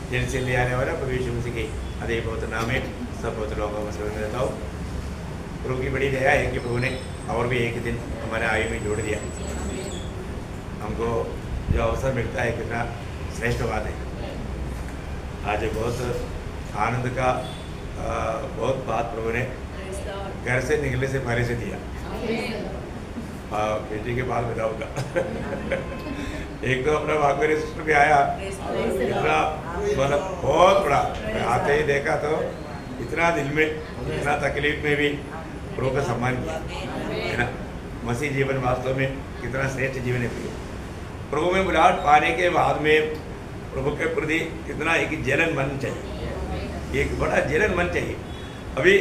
जिनसे ले आने वाला प्रभु यीशु मसीह के अदे बहुत नाम है सब बहुत लोगों को समझ रहता हूँ। प्रभु की बड़ी दया है कि प्रभु ने और भी एक दिन हमारे आयु में जोड़ दिया। हमको जो अवसर मिलता है कितना श्रेष्ठ बात है। आज बहुत आनंद का बहुत बात प्रभु ने घर से निकलने से पहले से दिया। बेटी के पास बताऊंगा। एक तो अपना भागवत सिस्टर भी आया, इतना मतलब बहुत बड़ा, आते ही देखा तो इतना दिल में इतना तकलीफ में भी प्रभु का सम्मान किया है ना। मसीह जीवन वास्तव में कितना श्रेष्ठ जीवन है। प्रभु में बुलाहट पाने के बाद में प्रभु के प्रति कितना एक जलन मन चाहिए, एक बड़ा जलन मन चाहिए। अभी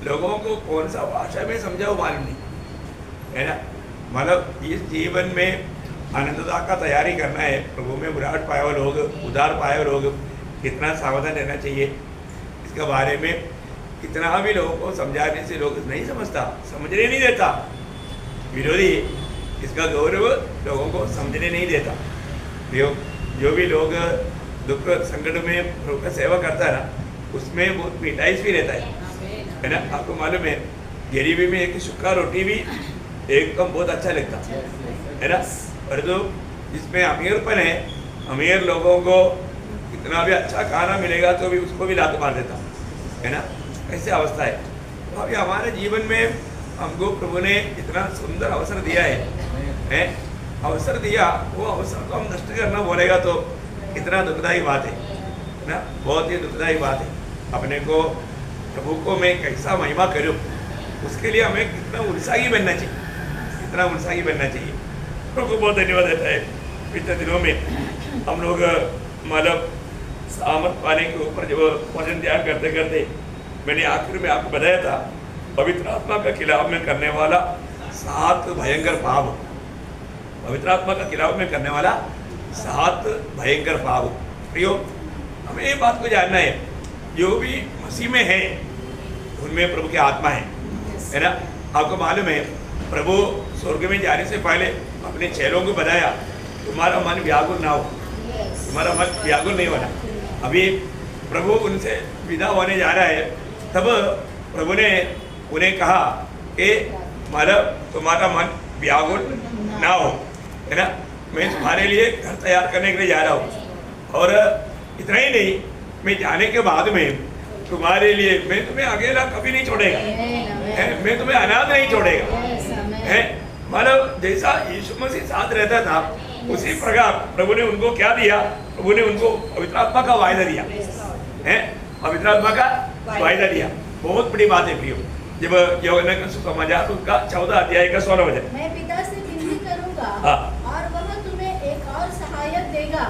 लोगों को कौन सा भाषा में समझाओ मालूम नहीं है ना। मतलब इस जीवन में आनंदता का तैयारी करना है। प्रभु में बुलाहट पाए हुए लोग, उधार पाए हुए लोग कितना सावधान रहना चाहिए इसके बारे में। कितना भी लोगों को समझाने से लोग नहीं समझता, समझने नहीं देता। विरोधी इसका गौरव लोगों को समझने नहीं देता। जो भी लोग दुख संकट में प्रभु का सेवा करता है ना, उसमें बहुत मिठाइस भी रहता है ना। आपको मालूम है गरीबी में एक सूखा रोटी भी एकदम बहुत अच्छा लगता है ना। और जो जिसमें अमीरपन है, अमीर लोगों को कितना भी अच्छा खाना मिलेगा तो भी उसको भी लात मार देता है ना। ऐसी अवस्था है। तो अभी हमारे जीवन में हमको प्रभु ने इतना सुंदर अवसर दिया है अवसर दिया, वो अवसर को हम नष्ट करना बोलेगा तो कितना दुखदायी बात है ना। बहुत ही दुखदायी बात है। अपने को प्रभु को मैं कैसा महिमा करूँ, उसके लिए हमें कितना उत्साही बनना चाहिए, कितना उत्साही बनना चाहिए। प्रभु को बहुत धन्यवाद देता है। पिछले दिनों में हम लोग मतलब सामर्थ पाने के ऊपर जब भजन ध्यान करते करते मैंने आखिर में आपको बताया था पवित्र आत्मा का खिलाफ में करने वाला 7 भयंकर पाप। पवित्र आत्मा का खिलाफ में करने वाला 7 भयंकर पाप। प्रियो, हमें ये बात को जानना है, जो भी मसीह में है उनमें प्रभु की आत्मा है ना। आपको मालूम है प्रभु स्वर्ग में जाने से पहले अपने चेलों को बताया तुम्हारा मन व्याकुल ना हो, तुम्हारा मन व्याकुल नहीं होना। अभी प्रभु उनसे विदा होने जा रहा है, तब प्रभु ने उन्हें कहा कि तुम्हारा मन व्याकुल ना हो, है ना। मैं तुम्हारे लिए घर तैयार करने के लिए जा रहा हूँ। और इतना ही नहीं, मैं जाने के बाद में तुम्हारे लिए मैं तुम्हें अकेला कभी नहीं छोड़ेगा, मैं तुम्हें अनाथ नहीं छोड़ेगा। मतलब जैसा यीशु मसीह साथ रहता था उसी प्रकार प्रभु ने उनको क्या दिया, प्रभु ने उनको पवित्र आत्मा का वायदा दिया है। पवित्र आत्मा का वायदा दिया, बहुत बड़ी बात है प्रियो। जब यूहन्ना का सुसमाचार उसका 14 अध्याय का 16 वचन, मैं पिता से विनती करूंगा और वह तुम्हें एक और सहायक देगा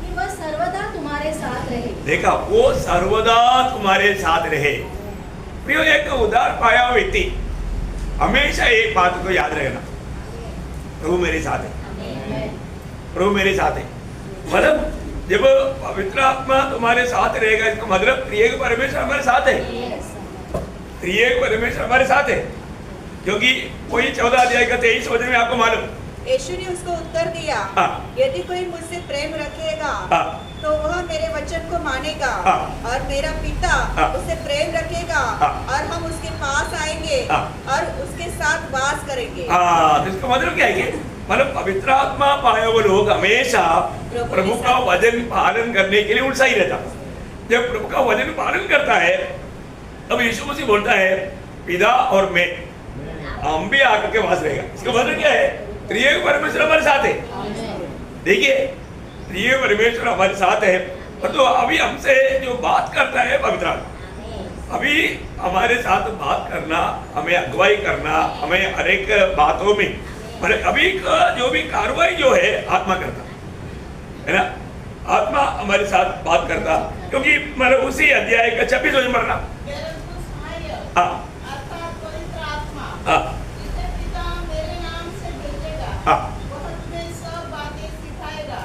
कि वह सर्वदा तुम्हारे साथ रहे। देखा, वो सर्वदा तुम्हारे साथ रहे। प्रियो, एक उदार पाया हुआ व्यक्ति हमेशा एक बात को याद रखना, प्रभु मेरे साथ है, प्रभु मेरे साथ है। मतलब जब पवित्र आत्मा तुम्हारे साथ रहेगा, इसका मतलब त्रिएक परमेश्वर हमारे साथ है, त्रिएक परमेश्वर हमारे साथ है। क्योंकि वही 14 अध्याय का 23 वचन में आपको मालूम, यीशु ने उसको उत्तर दिया, यदि कोई मुझसे प्रेम रखेगा तो वह मेरे वचन को मानेगा और मेरा पिता उसे प्रेम रखेगा और हम उसके पास आएंगे और उसके साथ वास करेंगे। तो इसका मतलब क्या है? मतलब पवित्र आत्मा पाए हुए लोग हमेशा प्रभु का वचन पालन करने के लिए उत्साही रहता। जब प्रभु का वचन पालन करता है तब यीशु मसीह बोलता है पिता और मैं हम भी आकर के वास रहेगा। इसका मतलब क्या है? त्रिएक परमेश्वर हमारे साथ है। देखिए, त्रिएक परमेश्वर हमारे साथ है। और तो अभी हमसे जो बात करता है पवित्र आत्मा, अभी हमारे साथ बात करना, हमें अगुवाई करना, हमें हर एक बातों में अभी जो भी कार्रवाई जो है आत्मा करता है ना। आत्मा हमारे साथ बात करता, क्योंकि मतलब उसी अध्याय का 26 वचन पढ़ना।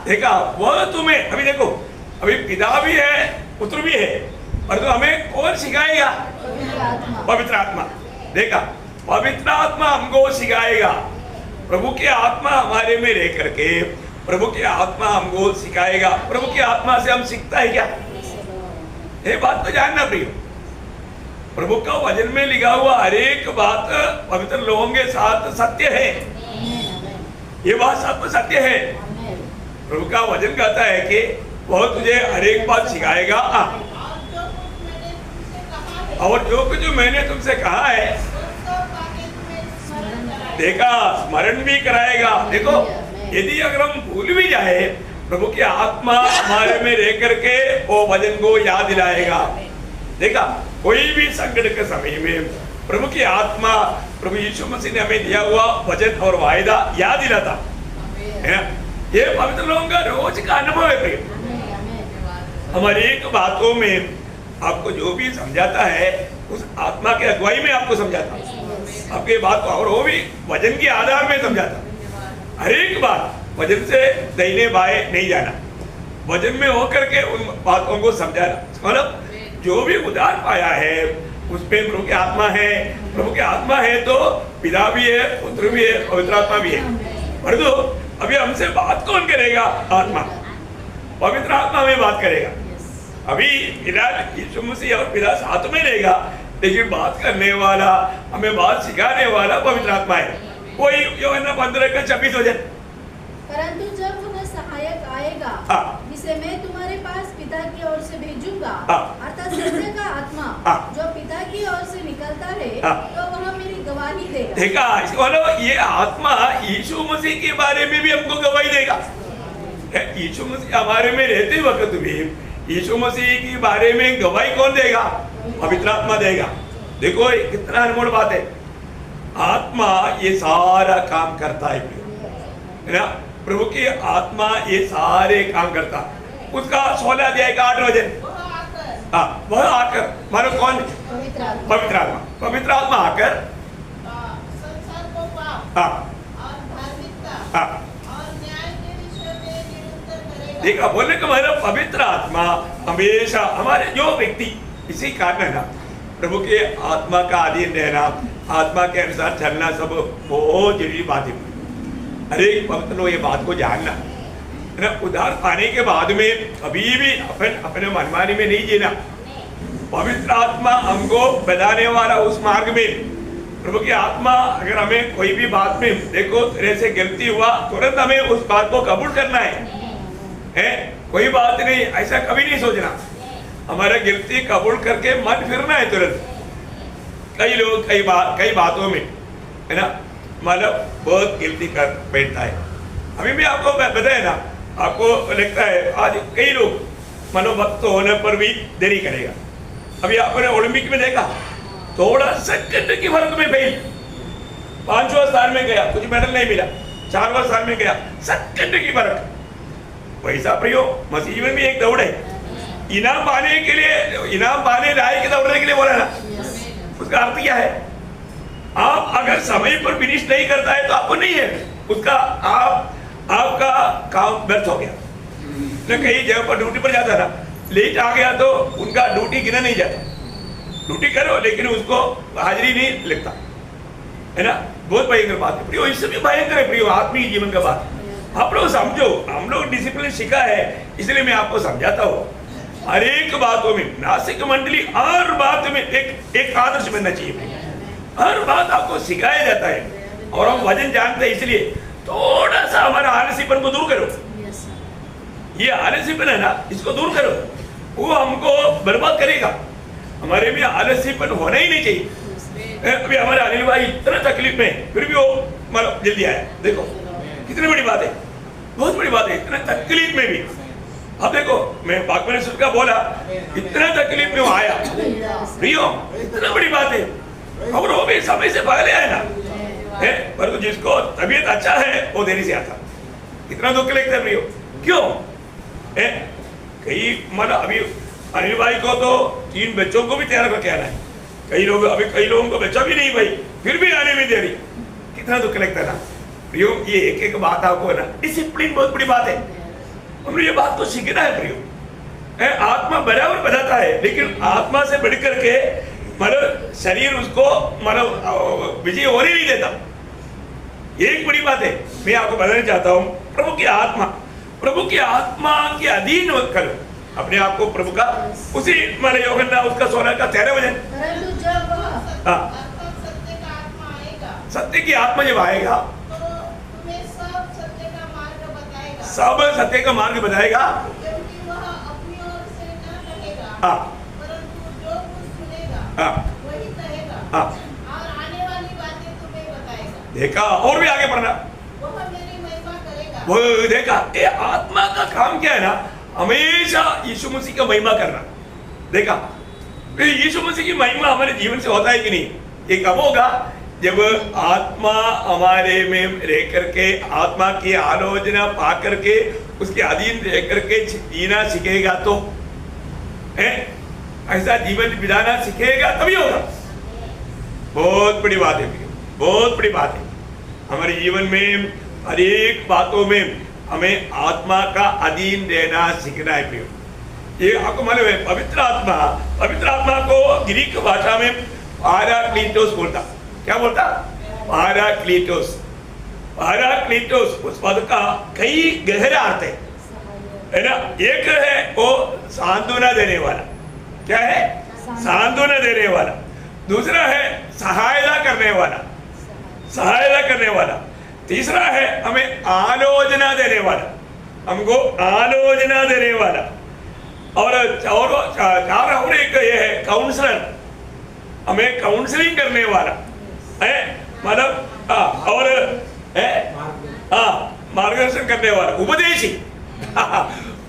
देखा, वह तुम्हें, अभी देखो, अभी पिता भी है, पुत्र भी है, और तो हमें कौन सिखाएगा? पवित्र आत्मा। देखा, पवित्र आत्मा हमको सिखाएगा। प्रभु की आत्मा हमारे में रह करके प्रभु की आत्मा हमको सिखाएगा। प्रभु की आत्मा से हम सीखता है क्या? ये बात तो जानना प्रिय। प्रभु का वचन में लिखा हुआ हर एक बात पवित्र लोगों के साथ सत्य है। ये बात सब सत्य है। प्रभु का वचन कहता है कि वह तुझे हर एक बात सिखाएगा और जो कुछ मैंने तुमसे कहा है देखा स्मरण भी कराएगा। देखो यदि अगर हम भूल भी जाए प्रभु की आत्मा हमारे में रह करके वो वचन को याद दिलाएगा। देखा कोई भी संकट के समय में प्रभु की आत्मा प्रभु यीशु मसीह ने हमें दिया हुआ वचन और वायदा याद दिलाता है ना। ये पवित्र लोगों का रोज का अनुभव है प्रिय। हमारी एक बातों में आपको जो भी समझाता है उस आत्मा के अगुवाई में आपको समझाता है आपके बात को, और वो भी वचन के आधार में समझाता। हर एक बात वचन से दाहिने बाएं नहीं जाना, वचन में होकर के उन बातों को समझाना। मतलब जो भी उद्धार पाया है उसमें प्रभु की आत्मा है। प्रभु की आत्मा है तो पिता भी है, पुत्र भी है, पवित्र आत्मा भी है। परंतु अभी हमसे बात कौन करेगा? आत्मा, पवित्र आत्मा में बात करेगा। अभी फिलहाल यीशु मसीह और पिता साथ में रहेगा, लेकिन बात करने वाला, हमें बात सिखाने वाला पवित्र आत्मा है। कोई यूहन्ना 15:26 वचन, परंतु जब वह सहायक आएगा जिसे मैं तुम्हारे पास पिता की ओर से भेजूंगा, अर्थात सत्य का आत्मा जो पिता की ओर से निकलता है, तो वह मेरी गवाही देगा। देखा, इसको ये आत्मा यीशु मसीह के बारे में भी हमको गवाही देगा। यीशु मसीह हमारे में रहते वक्त भी यीशु मसीह के बारे में गवाही कौन देगा? पवित्र आत्मा देगा। देखो कितना अनमोल बात है। आत्मा ये सारा काम करता है ना। प्रभु की आत्मा ये सारे काम करता। उसका 16 अध्याय का 8 वचन, वह आकर, मानो कौन? पवित्र आत्मा। पवित्र आत्मा आकर संसार को पाप और धार्मिकता और न्याय के विषय में निरंतर करेगा। देखा, बोलने का मतलब पवित्र आत्मा हमेशा हमारे जो व्यक्ति, इसी कारण है ना प्रभु के आत्मा का अधीन रहना, आत्मा के अनुसार चलना सब बहुत जरूरी बात है। हर एक पवित्र लोग ये बात को जानना है ना। उद्धार पाने के बाद में कभी भी अपने मनमानी में नहीं जीना। पवित्र आत्मा हमको बताने वाला उस मार्ग में। प्रभु की आत्मा अगर हमें कोई भी बात में, देखो तेरे से गलती हुआ, तुरंत हमें उस बात को कबूल करना है। कोई बात नहीं, ऐसा कभी नहीं सोचना। हमारा गलती कबूल करके मत फिरना है तुरंत। कई लोग कई बातों में है ना, मतलब बहुत गलती कर बैठता है। अभी भी आपको बताया ना, आपको लगता है आज कई लोग मतलब वक्त होने पर भी देरी करेगा। अभी आपने ओलंपिक में देखा, थोड़ा सेकंड की फर्क में फेल, 5वां स्थान में गया, कुछ मेडल नहीं मिला। 4वां स्थान में गया, सेकंड की फर्क। वैसा प्रियो मसीह में भी एक दौड़ है। इनाम पाने के लिए, इनाम पाने लायक दौड़ने के लिए बोला ना, उसका अर्थ क्या है? आप अगर समय पर फिनिश नहीं करता है तो आपको नहीं है उसका, आपका काम व्यर्थ हो गया ना। कहीं जगह पर ड्यूटी पर जाता ना, लेट आ गया तो उनका ड्यूटी गिना नहीं जाता। ड्यूटी करो लेकिन उसको हाजिरी नहीं लगता, है ना। बहुत भयंकर बात है प्रियो, इससे भी भयंकर है प्रियो आत्मिक जीवन का बात। आप लोग समझो, हम लोग डिसिप्लिन सीखा है, इसलिए मैं आपको समझाता हूँ। हर एक बातों में, नासिक मंडली हर बात में एक आदर्श बनना चाहिए। हर बात आपको सिखाया जाता है और हम वचन जानते हैं, इसलिए थोड़ा सा हमारा आलसीपन को दूर करो। ये आलसीपन है ना, इसको दूर करो, वो हमको बर्बाद करेगा। हमारे में आलसीपन होना ही नहीं चाहिए। अभी हमारे अनिल भाई इतना तकलीफ में, फिर भी वो मतलब जल्दी आया। देखो कितनी बड़ी बात है, बहुत बड़ी बात है, इतना तकलीफ में भी। अब देखो मैं बागवानी का बोला, इतना तकलीफ में वो आया प्रियो, इतना बड़ी बात है। और वो भी समय से पहले आया ना है, पर जिसको तबीयत अच्छा है वो देरी से आता। कितना दुख लगता है प्रियो, क्यों है? कई मतलब अभी अनिल भाई को तो 3 बच्चों को भी तैयार करके आना है। कई लोग, अभी कई लोगों को बच्चा भी नहीं भाई, फिर भी आने में देरी। कितना दुख लगता है ना प्रियो। ये एक बात आपको है ना, डिसिप्लिन बहुत बड़ी बात है। हमने ये बात को सीखना है प्रियो। आत्मा बराबर बताता है, लेकिन आत्मा से बढ़कर के मतलब शरीर उसको मतलब विजय होने नहीं देता। ये एक बड़ी बात है। मैं आपको बताना चाहता हूँ, प्रभु की आत्मा के अधीन करो। अपने आप को प्रभु का उसी माने यूहन्ना उसका 16 का 13 वचन। परंतु जब वह अर्थात सत्य का आत्मा आएगा, सत्य की आत्मा जब आएगा तो तुम्हें सब सत्य का मार्ग बताएगा, सब सत्य का मार्ग बताएगा, क्योंकि वह अपनी ओर से न कहेगा, हाँ परंतु जो कुछ सुनेगा हाँ वही कहेगा, हाँ। और आने वाली बातें तुम्हें बताएगा। देखा, और भी आगे पढ़ना, वह मेरी महिमा करेगा। वो देखा, ये आत्मा का काम क्या है ना, हमेशा यीशु मसीह का महिमा करना। देखा, तो यीशु मसीह की महिमा हमारे जीवन से होता है कि नहीं? ये कब होगा? जब आत्मा हमारे में रह करके, आत्मा की आलोचना पा करके, उसके अधीन रह करके जीना सीखेगा, तो है ऐसा जीवन बिताना सीखेगा, तभी होगा। बहुत बड़ी बात है, बहुत बड़ी बात है। हमारे जीवन में हर एक बातों में हमें आत्मा का अधीन रहना सीखना है प्रियो। ये आपको मालूम है, पवित्र आत्मा को ग्रीक भाषा में पाराक्लीटोस बोलता। क्या बोलता? पाराक्लीटोस। पाराक्लीटोस उस पद का कई गहरा अर्थ है ना। एक है वो सांत्वना देने वाला। क्या है? सांत्वना देने वाला। दूसरा है सहायता करने वाला, सहायता करने वाला। तीसरा है हमें आलोचना देने वाला, हमको आलोचना देने वाला। और चार और एक ये है काउंसलर, हमें काउंसलिंग करने वाला है, मतलब और है मार्गदर्शन करने वाला, उपदेशी।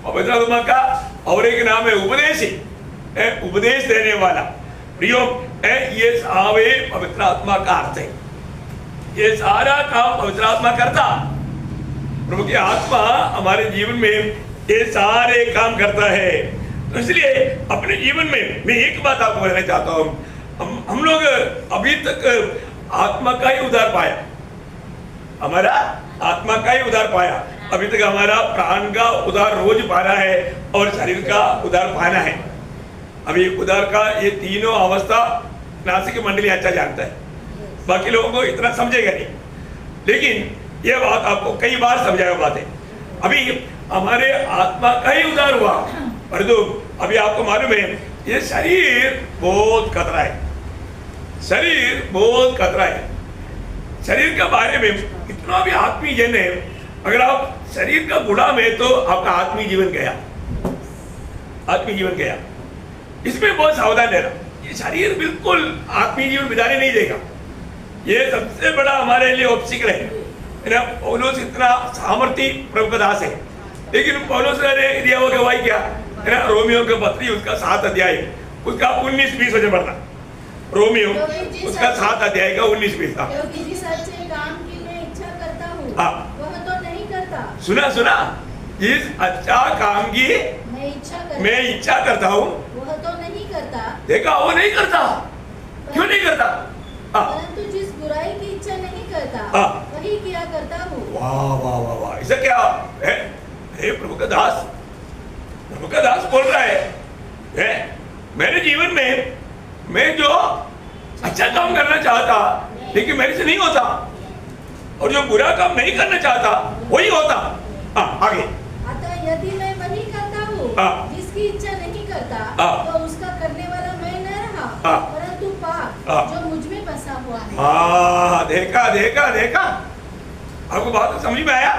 पवित्र आत्मा का और एक नाम है उपदेशी, उपदेश देने वाला। प्रियो, ये सारे पवित्र आत्मा का अर्थ है। ये सारा काम पवित्र आत्मा करता। प्रभु की आत्मा हमारे जीवन में ये सारे काम करता है। तो इसलिए अपने जीवन में मैं एक बात आपको बताना चाहता हूँ, हम लोग अभी तक आत्मा का ही उद्धार पाया, हमारा आत्मा का ही उद्धार पाया। अभी तक हमारा प्राण का उद्धार रोज पाना है और शरीर का उद्धार पाना है। अभी उद्धार का ये तीनों अवस्था नासिक मंडली अच्छा जानता है, बाकी लोगों को इतना समझेगा नहीं। लेकिन ये बात आपको कई बार समझाया बात है। अभी हमारे आत्मा का ही उद्धार हुआ, परंतु अभी आपको मालूम है ये शरीर बहुत खतरा है, शरीर बहुत खतरा है। शरीर के बारे में इतना भी आत्मीय जन है, अगर आप शरीर का गुलाम है तो आपका आत्मीय जीवन गया, आत्मीय जीवन गया। इसमें बहुत सावधान रहना। ये शरीर बिल्कुल आत्मीय जीवन बिताने नहीं देगा। ये सबसे बड़ा हमारे लिए ऑब्स्टिकल है ना। पौलुस इतना सामर्थी प्रभु का दास है, लेकिन पौलुस ने दिया हुआ गवाही क्या है ना, रोमियो के पत्री उसका 7 अध्याय उसका 19-20 वचन पढ़ना। रोमियो उसका 7 अध्याय का 19-20। क्योंकि जिस अच्छे काम की मैं इच्छा करता हूँ वह तो नहीं करता। सुना, जिस अच्छा काम की मैं इच्छा करता हूँ वह तो नहीं करता। देखा, वो नहीं करता। क्यों नहीं करता? परंतु जिस बुराई की इच्छा नहीं करता वही किया करता हूँ। वाह वाह वाह वाह, इसे क्या है? प्रभु का दास, प्रभु का दास बोल रहा है मेरे जीवन में मैं जो अच्छा काम करना चाहता लेकिन मेरे से नहीं होता, और जो बुरा काम नहीं करना चाहता वही होता। आगे, अतः यदि मैं वही करता हूँ जिसकी इच्छा नहीं करता तो उसका करने वाला मैं न रहा, परंतु पाप जो मुझ में बसा हुआ है। देखा, आपको बात समझ में आया?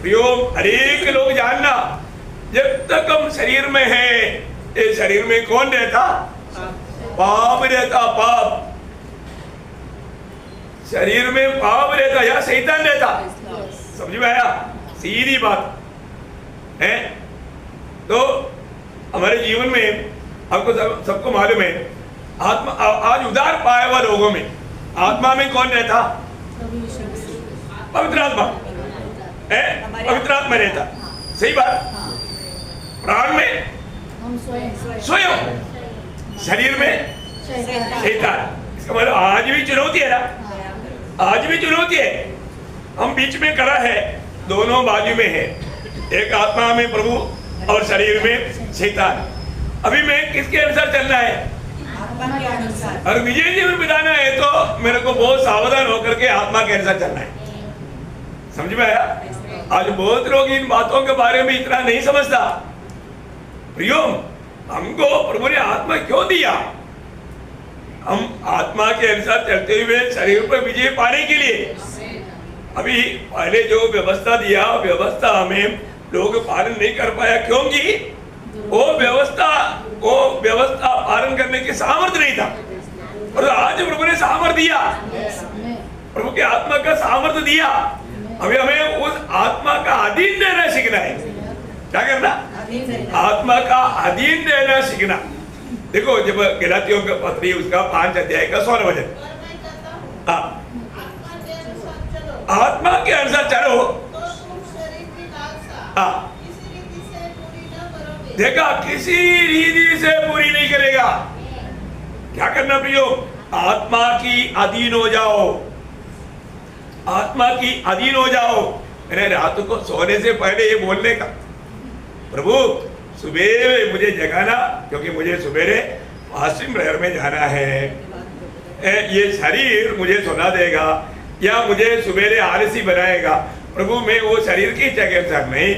प्रियो, हरेक लोग जानना, जब तक हम शरीर में है, ये शरीर में कौन रहता? पाप रहता। पाप शरीर में पाप रहता या शैतान रहता। समझ में आया? सीधी बात है। तो हमारे जीवन में आपको सबको मालूम है, आत्मा आज उद्धार पाए हुआ लोगों में आत्मा में कौन रहता? पवित्र आत्मा है, पवित्र आत्मा रहता। सही बात। प्राण में हम स्वयं, शरीर में शैतान। इसका मतलब आज भी चुनौती है ना, आज भी चुनौती है। हम बीच में खड़ा है, दोनों बाजू में है, एक आत्मा में प्रभु और शरीर में शैतान। अभी मैं किसके अनुसार चलना है? आत्मा के अनुसार। और विजय जीवन बिताना है तो मेरे को बहुत सावधान होकर के आत्मा के अनुसार चलना है। समझ में आया? आज बहुत लोग इन बातों के बारे में इतना नहीं समझता। प्रियो, हमको प्रभु ने आत्मा क्यों दिया? हम आत्मा के अनुसार चलते हुए शरीर पर विजय पाने के लिए। अभी पहले जो व्यवस्था दिया, व्यवस्था हमें लोग पालन नहीं कर पाया, क्योंकि वो व्यवस्था पालन करने की सामर्थ्य नहीं था। और आज प्रभु ने सामर्थ्य दिया, प्रभु के आत्मा का सामर्थ्य दिया। अभी हमें उस आत्मा का अधीन रहना सीखना है। क्या करना? आत्मा का अधीन रहना सीखना। देखो, जब गलातियों का पत्री उसका 5 अध्याय का 16 वचन, आत्मा के अनुसार चलो तो तुम शरीर की लालसा किसी रीति से पूरी न करोगे। देखा, किसी रीति से पूरी नहीं करेगा। क्या करना प्रियो? आत्मा की अधीन हो जाओ, आत्मा की अधीन हो जाओ। मैंने रात को सोने से पहले ये बोलने का, प्रभु सुबह मुझे जगाना, क्योंकि मुझे सुबेरे फास्टिंग प्रेयर में जाना है। ये शरीर मुझे सुना देगा या मुझे सुबेरे आलसी बनाएगा। प्रभु मैं वो शरीर की इच्छा के अनुसार नहीं,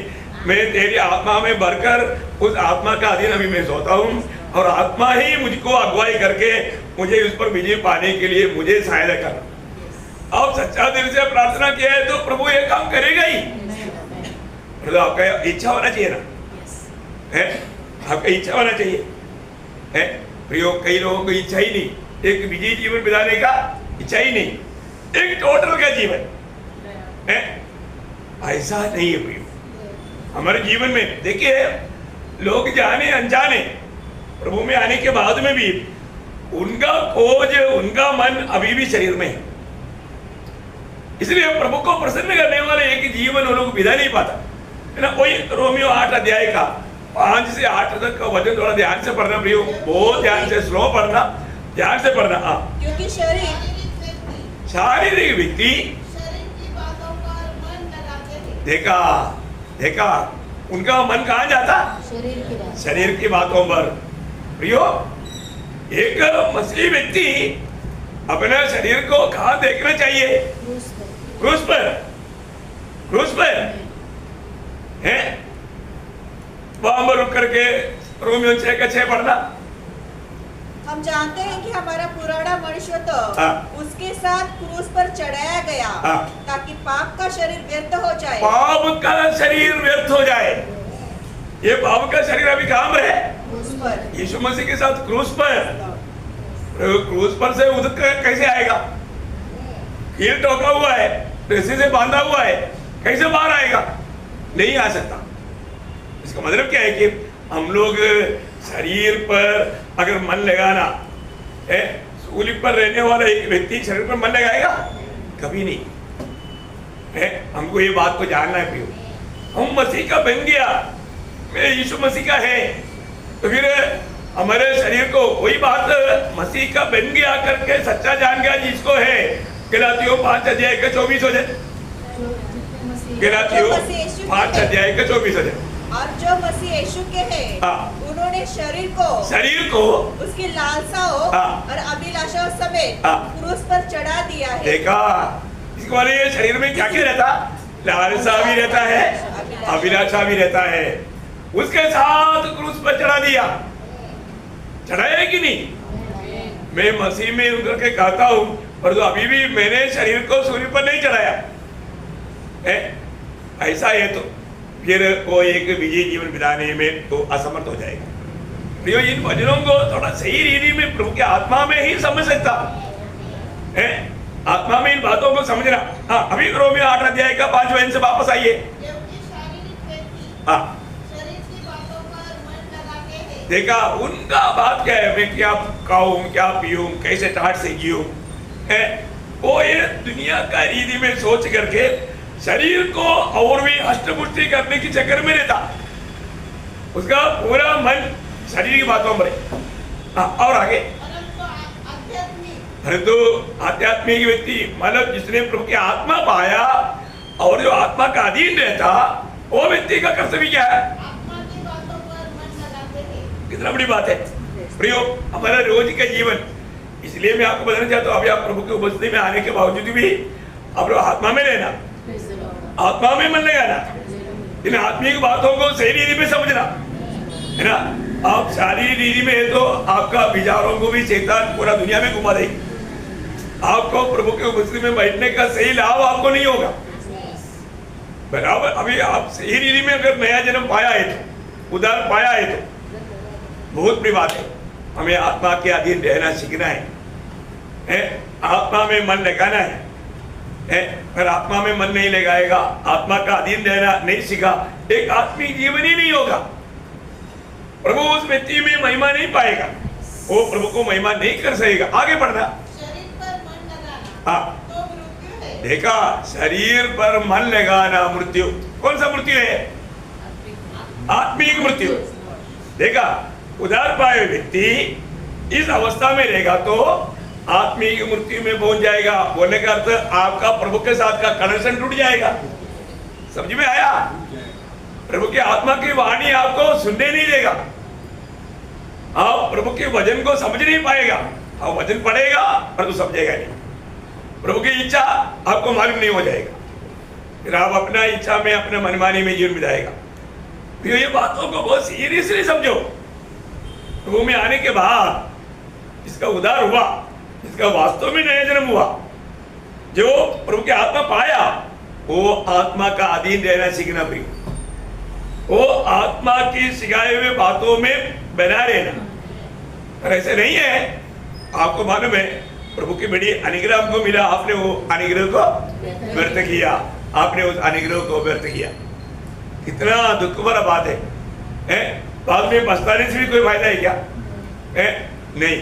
मैं तेरी आत्मा में भरकर उस आत्मा का अधीन अभी मैं सोता हूँ, और आत्मा ही मुझको अगुवाई करके मुझे उस पर विजय पाने के लिए मुझे सहायता कर। अब सच्चा दिल से प्रार्थना किया है तो प्रभु ये काम करेगा ही। तो आपका इच्छा होना चाहिए ना, है? आपका इच्छा होना चाहिए, है? प्रयोग कई लोगों को इच्छा ही नहीं, एक विजयी जीवन बिताने का इच्छा ही नहीं, एक टोटल का जीवन है। ऐसा नहीं है प्रयोग हमारे जीवन में। देखिए, लोग जाने अनजाने प्रभु में आने के बाद में भी उनका खोज, उनका मन अभी भी शरीर में है। इसलिए प्रभु को प्रसन्न करने वाले एक जीवन वो लोग बिता नहीं पाता है ना। कोई रोमियो 8 अध्याय का 5 से 8 तक का वचन थोड़ा ध्यान से पढ़ना प्रियो, बहुत ध्यान से, स्लो पढ़ना, ध्यान से पढ़ना। क्योंकि शारीरिक व्यक्ति शरीर की बातों पर मन लगाते हैं। देखा उनका मन कहाँ जाता? शरीर की बातों पर। प्रियो, एक मसीही व्यक्ति अपने शरीर को कहाँ देखना चाहिए? क्रूस पर है। वहां पर रुक करके रोमियो 6:6 पढ़ना। हम जानते हैं कि हमारा पुराना मनुष्य तो उसके साथ क्रूस पर चढ़ाया गया, ताकि पाप का शरीर व्यर्थ हो जाए। पाप का शरीर व्यर्थ हो जाए। ये पाप का शरीर अभी कहाँ पर है? क्रूस पर। यीशु मसीह के साथ क्रूस पर। क्रूस पर से उधर कैसे आएगा? कील ठोका हुआ है, रस्सी से बांधा हुआ है, कैसे बाहर आएगा? नहीं आ सकता। इसका मतलब क्या है कि हम लोग शरीर पर अगर मन लगाना है, सूली पर रहने वाला एक व्यक्ति शरीर पर मन लगाएगा? कभी नहीं है। हमको ये बात को जानना है प्रियो, हम मसीह का बन गया, मैं यीशु मसीह का है, तो फिर हमारे शरीर को वही बात मसीह का बन गया करके सच्चा जान गया जिसको है। गलातियों 5 अध्याय का 24 वचन, गलातियों 5 अध्याय का 24 वचन। और जो मसीह यीशु के हैं, उन्होंने शरीर को उसकी लालसाओं और अभिलाषाओं समेत क्रूस पर चढ़ा दिया है। देखा, इसके वाले शरीर में क्या क्या रहता? लालसा भी रहता है, अभिलाषा भी रहता है, उसके साथ क्रूस पर चढ़ा दिया। चढ़ाया कि नहीं? मैं मसीह में उतर के कहता हूँ, पर तो अभी भी मैंने शरीर को सूर्य पर नहीं चढ़ाया है। ऐसा है तो फिर वो एक विजयी जीवन बिताने में तो असमर्थ हो जाएगा। प्रियो, इन वचनों को थोड़ा सही रीति में प्रभु के आत्मा में ही समझ सकता है, आत्मा में इन बातों को समझना। हाँ, अभी रोमियो 8 अध्याय का 5 वचन से वापस आइए। शरीर की बातों पर मन लगाते हैं। देखा, उनका बात क्या है? मैं क्या खाऊं, क्या पीऊं, कैसे टाट से जीऊं है, वो ये दुनिया का रीति में सोच करके शरीर को और भी हष्टपुष्टि करने की चक्कर में रहता। उसका पूरा मन शरीर की बातों पर है। और आगे, परंतु आध्यात्मिक व्यक्ति मतलब जिसने प्रभु की आत्मा पाया और जो आत्मा का अधीन रहता, वो व्यक्ति का कर्तव्य क्या है? आत्मा की बातों पर मन लगाते हैं। कितना बड़ी बात है प्रियो, हमारा रोज का जीवन। इसलिए मैं आपको बताना चाहता हूँ, अभी आप प्रभु की उपस्थिति में आने के बावजूद भी आप लोग आत्मा में रहना, आत्मा में मन लगाना, इन आत्मिक बातों को सही रीति में समझना है ना। आप शारीरिक रीति में है तो आपका विचारों को भी शैतान पूरा दुनिया में घुमा देगी। आपको प्रभु के उपस्थिति में बैठने का सही लाभ आपको नहीं होगा। बराबर अभी आप सही रीति में अगर नया जन्म पाया है तो, उद्धार पाया है तो बहुत बड़ी बात है। हमें आत्मा के अधीन रहना सीखना है, आत्मा में मन लगाना है। अगर आत्मा में मन नहीं लगाएगा, आत्मा का अधीन रहना नहीं सीखा, एक आत्मिक जीवन ही नहीं होगा। प्रभु उस व्यक्ति में महिमा नहीं पाएगा, वो प्रभु को महिमा नहीं कर सकेगा। आगे बढ़ना। शरीर पर मन लगाना तो मृत्यु है। देखा, शरीर पर मन लगाना मृत्यु। कौन सा मृत्यु है? आत्मिक मृत्यु। देखा, उद्धार पाए व्यक्ति इस अवस्था में रहेगा तो आत्मिक मृत्यु में पहुंच जाएगा। बोलने का अर्थ आपका प्रभु के साथ का कनेक्शन टूट जाएगा। समझ में आया? प्रभु की आत्मा की वाणी आपको सुनने नहीं देगा, आप प्रभु के वचन को समझ नहीं पाएगा। आप वचन पढ़ेगा पर तो समझेगा नहीं। प्रभु की इच्छा आपको मालूम नहीं हो जाएगा, फिर आप अपना इच्छा में, अपने मनमानी में जीवन बिताएगा। तो ये बातों को बहुत सीरियसली समझो। प्रभु में आने के बाद इसका उद्धार हुआ, इसका वास्तव में नया जन्म हुआ, जो प्रभु की आत्मा पाया, वो आत्मा का अधीन रहना सीखना प्रिय। वो आत्मा की सिखाए हुए बातों में बना रहना। पर ऐसे नहीं है। आपको मालूम है प्रभु की बड़ी अनुग्रह हमको मिला, आपने वो अनुग्रह को व्यर्थ किया, आपने उस अनुग्रह को व्यर्थ किया। कितना दुख भरा बात है? बाद में पछताने से भी कोई फायदा है क्या? नहीं।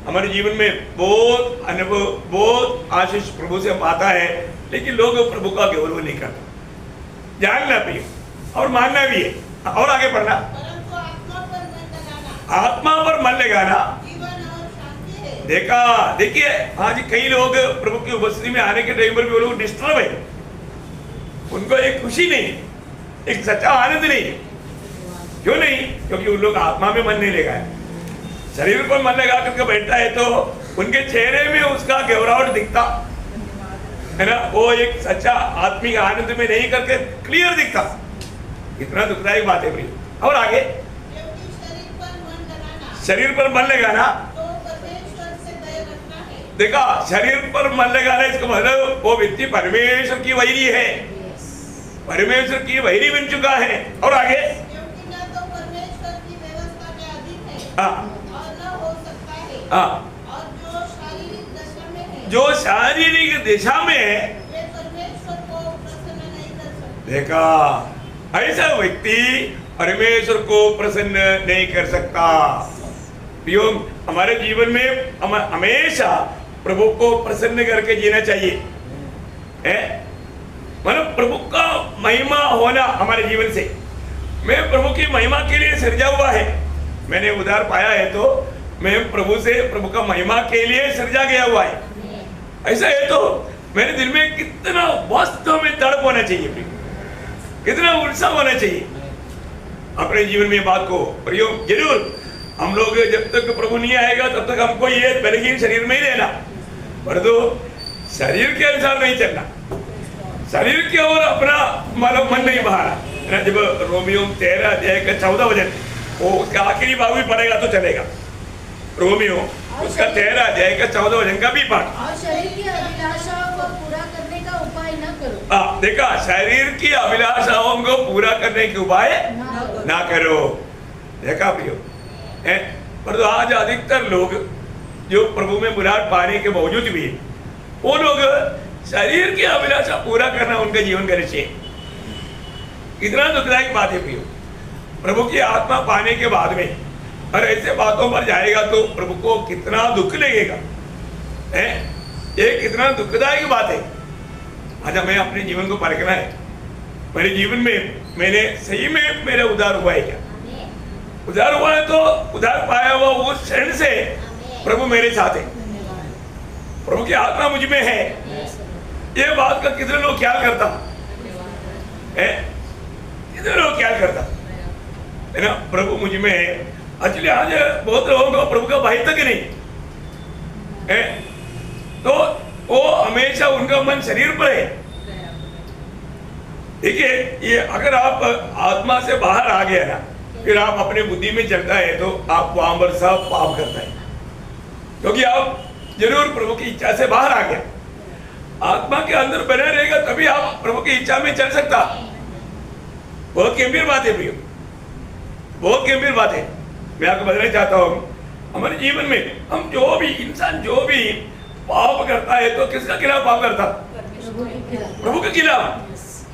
हमारे जीवन में बहुत अनुभव, बहुत आशीष प्रभु से आता है, लेकिन लोग प्रभु का गौरव नहीं करते। जानना भी और मानना भी है। और आगे बढ़ना। परंतु आत्मा पर मन लगाना, आत्मा पर मन लगाना जीवन और शांति है। देखा, देखिए आज कई लोग प्रभु की उपस्थिति में आने के टाइम पर भी वो लोग डिस्टर्ब है, उनको एक खुशी नहीं, एक सच्चा आनंद नहीं। क्यों नहीं? क्योंकि उन लोग आत्मा में मन नहीं लगाया। शरीर पर मन लगा करके बैठता है तो उनके चेहरे में उसका गहरावट दिखता है ना, वो एक सच्चा आत्मिक आनंद में नहीं करके क्लियर दिखता। इतना दुखदायक बात है भाई। और आगे, क्योंकि शरीर पर मन लगाना तो परमेश्वर से बैर रखना है। देखा, शरीर पर मन लगाना इसका मतलब वो व्यक्ति परमेश्वर की वैरी है, परमेश्वर की वैरी बन चुका है। और आगे, क्योंकि न तो परमेश्वर की व्यवस्था के अधीन है और न हो सकता है। और जो शारीरिक दशा में है, जो शारीरिक दिशा में है, वे परमेश्वर को प्रसन्न नहीं कर सकते। देखा, ऐसा व्यक्ति परमेश्वर को प्रसन्न नहीं कर सकता। हमारे जीवन में हम हमेशा प्रभु को प्रसन्न करके जीना चाहिए। मतलब प्रभु का महिमा होना हमारे जीवन से। मैं प्रभु की महिमा के लिए सृजा हुआ है, मैंने उद्धार पाया है तो मैं प्रभु से, प्रभु का महिमा के लिए सृजा गया हुआ है। ऐसा है तो मेरे दिल में कितना वास्तव में तड़प होना चाहिए, कितना उत्साह होना चाहिए अपने जीवन में। बात को प्रयोग जरूर, हम लोग जब तक प्रभु नहीं आएगा तब तक हमको ये बलहीन शरीर में ही रहना, पर तो शरीर के अनुसार नहीं चलना, शरीर की ओर अपना मतलब मन नहीं बहाना। जब रोमियो 13 अध्याय का 14 वचन, वो उसका आखिरी भाग भी पढ़ेगा तो चलेगा। रोमियो उसका 13 अध्याय का 14 वचन का भी पाठ। और शरीर की अभिलाषाओं को पूरा करने का उपाय न करो। देखा, शरीर की अभिलाषाओं को पूरा करने के उपाय ना करो। देखा प्रियो, पर तो आज अधिकतर लोग जो प्रभु में बुलाहट पाने के बावजूद भी वो लोग शरीर की अभिलाषा पूरा करना उनके जीवन का लक्ष्य है। इतना दुखदायक बात है प्रियो। प्रभु की आत्मा पाने के बाद में और ऐसे बातों पर जाएगा तो प्रभु को कितना दुख लगेगा। ये कितना दुखदायक बात है। आज हमें अपने जीवन को परखना है। मेरे जीवन में मैंने सही में मेरा उद्धार हुआ है क्या? उद्धार हुआ है तो उद्धार पाया हुआ उस क्षण से प्रभु मेरे साथ है, प्रभु की आत्मा मुझ में है। ये बात का कितने लोग ख्याल करता है? कितने लोग ख्याल करता है ना? प्रभु मुझ में है। एक्चुअली आज बहुत लोगों को प्रभु का भय तक नहीं है, तो वो हमेशा उनका मन शरीर पर है। देखिए, ये अगर आप आत्मा से बाहर आ गया ना, फिर आप अपने बुद्धि में चलता है तो आप वहां पर सब पाप करता है, क्योंकि आप जरूर प्रभु की इच्छा से बाहर आ गया। आत्मा के अंदर बने रहेगा तभी आप प्रभु की इच्छा में चल सकता। बहुत गंभीर बात है प्रियो, बहुत गंभीर बात है। मैं आपको बताना चाहता हूँ, हमारे जीवन में हम जो भी इंसान जो भी पाप करता है तो किसका खिलाफ पाप करता? प्रभु के खिलाफ।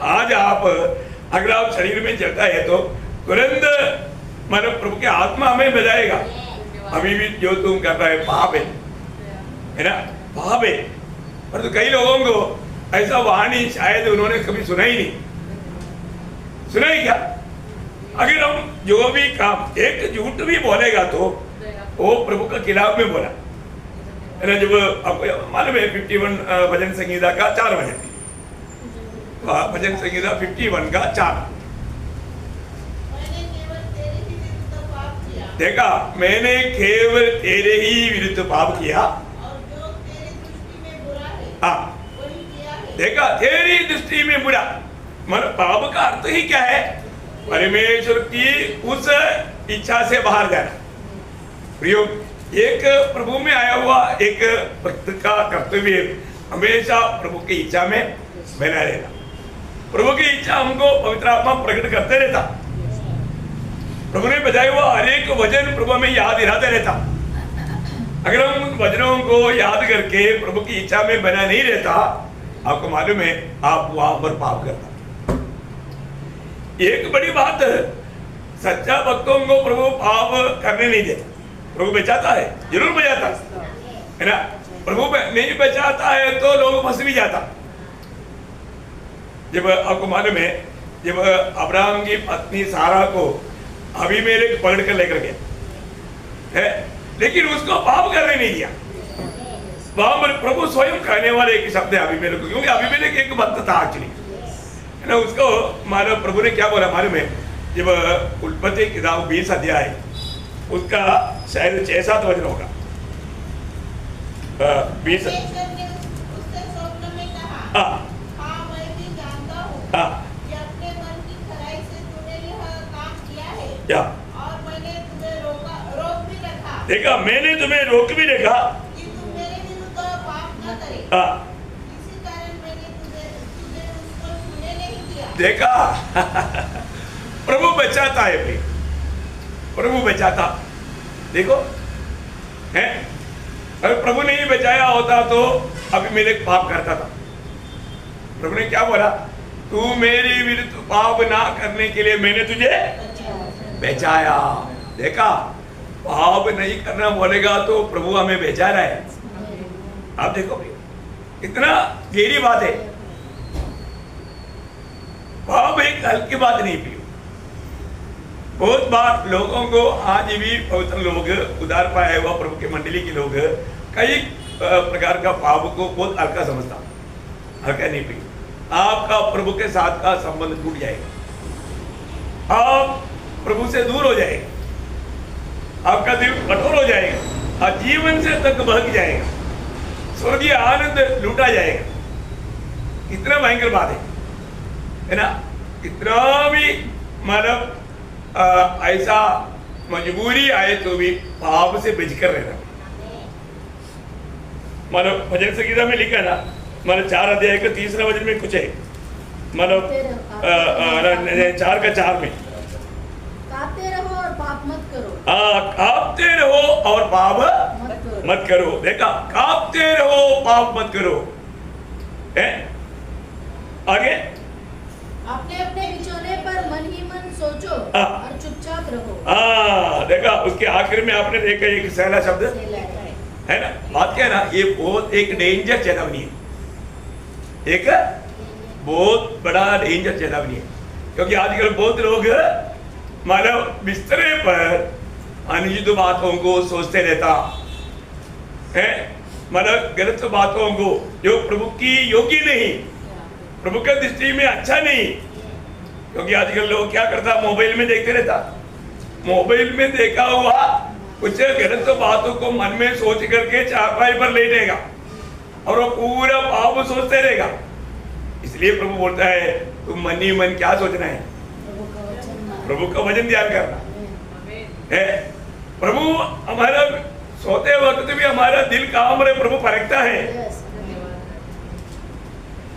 आज आप अगर आप शरीर में चलता है तो तुरंत मतलब प्रभु के आत्मा हमें बजाएगा, अभी भी जो तुम कर रहा है पाप है ना, पाप है। पर तो कई लोगों को ऐसा वाणी शायद उन्होंने कभी सुना ही नहीं, सुना ही क्या? अगर हम जो भी काम एक झूठ भी बोलेगा तो वो प्रभु के खिलाफ में बोला है ना। जब आपको मालूम है 51 भजन संगीता का 4 भजन, भजन संगीता 51 का 4, देखा मैंने केवल तेरे ही विरुद्ध पाप किया, हाँ देखा तेरी दृष्टि में बुरा। मतलब पाप का अर्थ ही क्या है? परमेश्वर की उस इच्छा से बाहर जाना। प्रियो, एक प्रभु में आया हुआ एक भक्त का कर्तव्य हमेशा प्रभु की इच्छा में बना रहना। प्रभु की इच्छा हमको पवित्र आत्मा प्रकट करते रहता। प्रभु ने बताया हुआ हर एक वचन प्रभु में याद दिलाते रहता। अगर हम उन वचनों को याद करके प्रभु की इच्छा में बना नहीं रहता, आपको मालूम है आप वहां पर पाप करता। एक बड़ी बात, सच्चा भक्तों को प्रभु पाप करने नहीं देता। प्रभु बचाता है, जरूर बचाता है ना। प्रभु नहीं बचाता है तो लोग फंस भी जाता। जब आपको मालूम है जब अब्राहम की पत्नी सारा को अबीमेलेक पकड़ कर लेकर गया है, लेकिन उसको पाप करने नहीं दिया। वहां पर प्रभु स्वयं कहने वाले एक शब्द है अबीमेलेक को, क्योंकि अबीमेलेक एक भक्त था एक्चुअली है ना। उसको मालूम प्रभु ने क्या बोला मालूम है? जब उत्पत्ति किताब 20 अध्याय उसका शायद 6-7 वचन होगा। 20 क्या? और मैंने तुम्हें रोक भी रखा। देखा मैंने तुम्हें रोक भी रखा कि तुम मेरे विरुद्ध पाप न करे। इसी कारण मैंने तुझे उसको छूने नहीं दिया। देखा प्रभु बचाता है भाई, प्रभु बचाता। देखो है, अगर प्रभु नहीं बचाया होता तो अभी मेरे पाप करता था। प्रभु ने क्या बोला? तू मेरे विरुद्ध पाप ना करने के लिए मैंने तुझे बचाया। देखा, पाप नहीं करना बोलेगा तो प्रभु हमें बचा रहा है। आप देखो कितना गहरी बात है। पाप एक हल्की बात नहीं पियो। बहुत बार लोगों को आज भी पवित्र लोग, उदार पाया हुआ प्रभु के मंडली के लोग कई प्रकार का पाप को बहुत हल्का समझता। हल्का नहीं पियो, आपका प्रभु के साथ का संबंध टूट जाएगा, आप प्रभु से दूर हो जाएगा, आपका दिल कठोर हो जाएगा और जीवन से तक भाग जाएगा, स्वर्गीय आनंद लूटा जाएगा। कितना भयंकर बात है ना। कितना भी मतलब ऐसा मजबूरी आए तो भी पाप से बचकर रहना। मतलब भजन संगीता में लिखा ना, मतलब 4 अध्याय का 3रा वचन में कुछ है, मतलब 4 का 4 में कांपते रहो और पाप मत करो। कांपते रहो और पाप मत करो। देखा, कांपते रहो पाप मत करो। आगे अपने अपने बिछौने पर मन ही मन सोचो और चुपचाप रहो। देखा, उसके आखिर में आपने देखा एक सहला शब्द है ना। बात क्या है ना, ये बहुत एक डेंजर चेतावनी है, एक बहुत बड़ा डेंजर चेतावनी है। क्योंकि आजकल बहुत लोग मतलब बिस्तरे पर अनुचित बातों को सोचते रहता है, मतलब गलत बातों को जो प्रभु की योग्य नहीं, प्रभु के दृष्टि में अच्छा नहीं। क्योंकि आजकल लोग क्या करता, मोबाइल में देखते रहता, मोबाइल में देखा हुआ कुछ गलत बातों को मन में सोच करके चारपाई पर लेटेगा और वो पूरा पाप सोचते रहेगा। इसलिए प्रभु बोलता है तुम मन ही मन क्या सोचना है, प्रभु का वचन ध्यान करना। है। प्रभु हमारा सोते वक्त भी हमारा दिल काम रहे, प्रभु परखता है।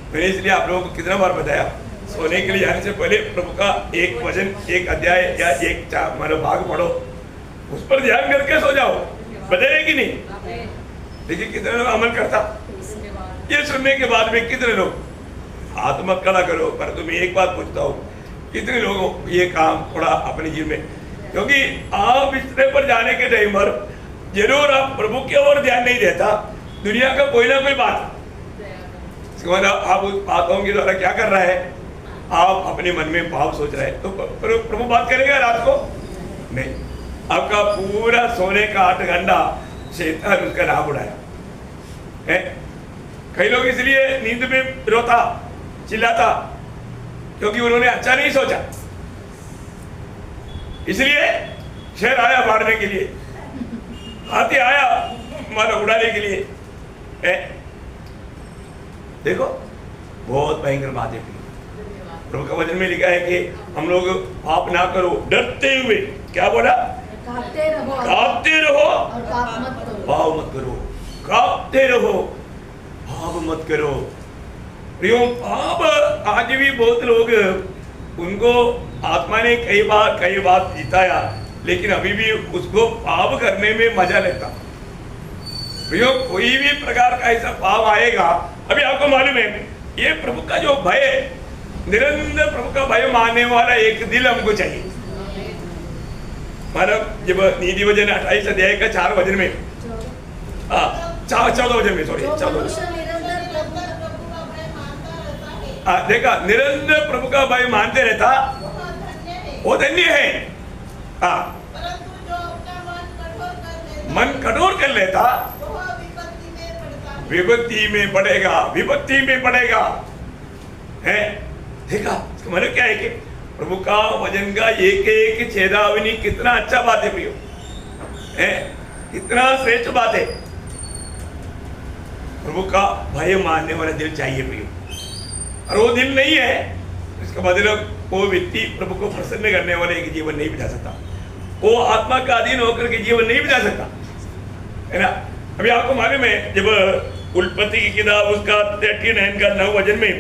मैंने इसलिए आप लोगों को कितना बार बताया, सोने के लिए जाने से पहले प्रभु का एक वचन, एक अध्याय या एक मतलब भाग पढ़ो, उस पर ध्यान करके सो जाओ। बताइए कि नहीं? देखिए कितने लोग अमल करता, ये सुनने के बाद में कितने लोग हाथ मत खड़ा करो, पर तुम्हें एक बात पूछता हूँ, कितने लोगों ये काम थोड़ा अपने जीवन में, क्योंकि आप बिस्तर पर जाने के टाइम पर जरूर आप प्रभु की ओर ध्यान नहीं देता, दुनिया का कोई ना कोई बात, आप उस बातों के द्वारा क्या कर रहा है, आप अपने मन में भाव सोच रहे हैं, तो प्रभु बात करेगा रात को? नहीं। आपका पूरा सोने का 8 घंटा शैतान उसका नाम उड़ाया है। कई लोग इसलिए नींद में रोता चिल्लाता क्योंकि उन्होंने अच्छा नहीं सोचा, इसलिए शेर आया मारने के लिए, हाथी आया मारा उड़ाने के लिए है। देखो बहुत भयंकर बात है। प्रभु का वचन में लिखा है कि हम लोग पाप ना करो, डरते हुए, क्या बोला? कांपते रहो और पाप मत करो, कांपते रहो, पाप मत करो। प्रियो, पाप आज भी बहुत लोग, उनको आत्मा ने कई बार जिताया, लेकिन अभी भी उसको पाप करने में मजा लगता। प्रियो, कोई भी प्रकार का ऐसा पाप आएगा, अभी आपको मालूम है, ये प्रभु का जो भय, निरंतर प्रभु का भय मानने वाला एक दिल हमको चाहिए। मतलब जब नीति वचन 28 अध्याय का 4 वचन में, 14 वचन में, सॉरी 14, देखा, निरंतर प्रभु का भय मानते रहता वो धन्य है। मन कठोर कर लेता विपत्ति में पड़ेगा, विपत्ति में पड़ेगा है। देखा, इसका मतलब क्या है कि प्रभु का वचन का एक एक चेतावनी कितना अच्छा बात है प्रियो, है कितना श्रेष्ठ बात है। प्रभु का भय मानने वाला दिल चाहिए प्रियो, और वो दिल नहीं है, इसका मतलब वो व्यक्ति प्रभु को प्रसन्न करने वाले एक जीवन नहीं बिता सकता, वो आत्मा का अधीन होकर के जीवन नहीं बिता सकता, है ना। अभी आपको मालूम है, जब उत्पत्ति की किताब उसका 39 का 9 वचन में,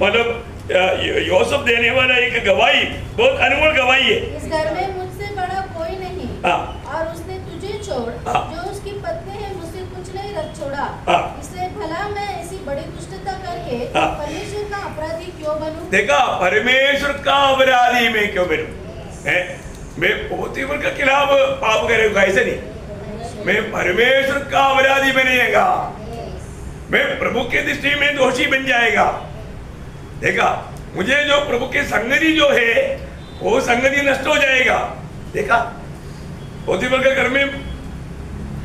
मतलब यूसुफ देने वाला एक गवाही, बहुत अनमोल गवाही है, इस घर में मुझसे बड़ा कोई नहीं, और उसने तुझे छोड़, जो उसकी पत्नी है, मुझसे कुछ नहीं रख छोड़ा, इसलिए भला मैं ऐसी बड़ी दुष्टता करके परमेश्वर का अपराधी क्यों बनूं? देखा, परमेश्वर का अपराधी मैं क्यों बनूं? मैं पोतीफर के खिलाफ पाप करेगा, ऐसे नहीं, मैं परमेश्वर का अपराधी बनेगा, मैं प्रभु के दृष्टि में दोषी बन जाएगा। देखा, मुझे जो प्रभु की संगति जो है वो संगति नष्ट हो जाएगा। देखा, पोतीफर के घर में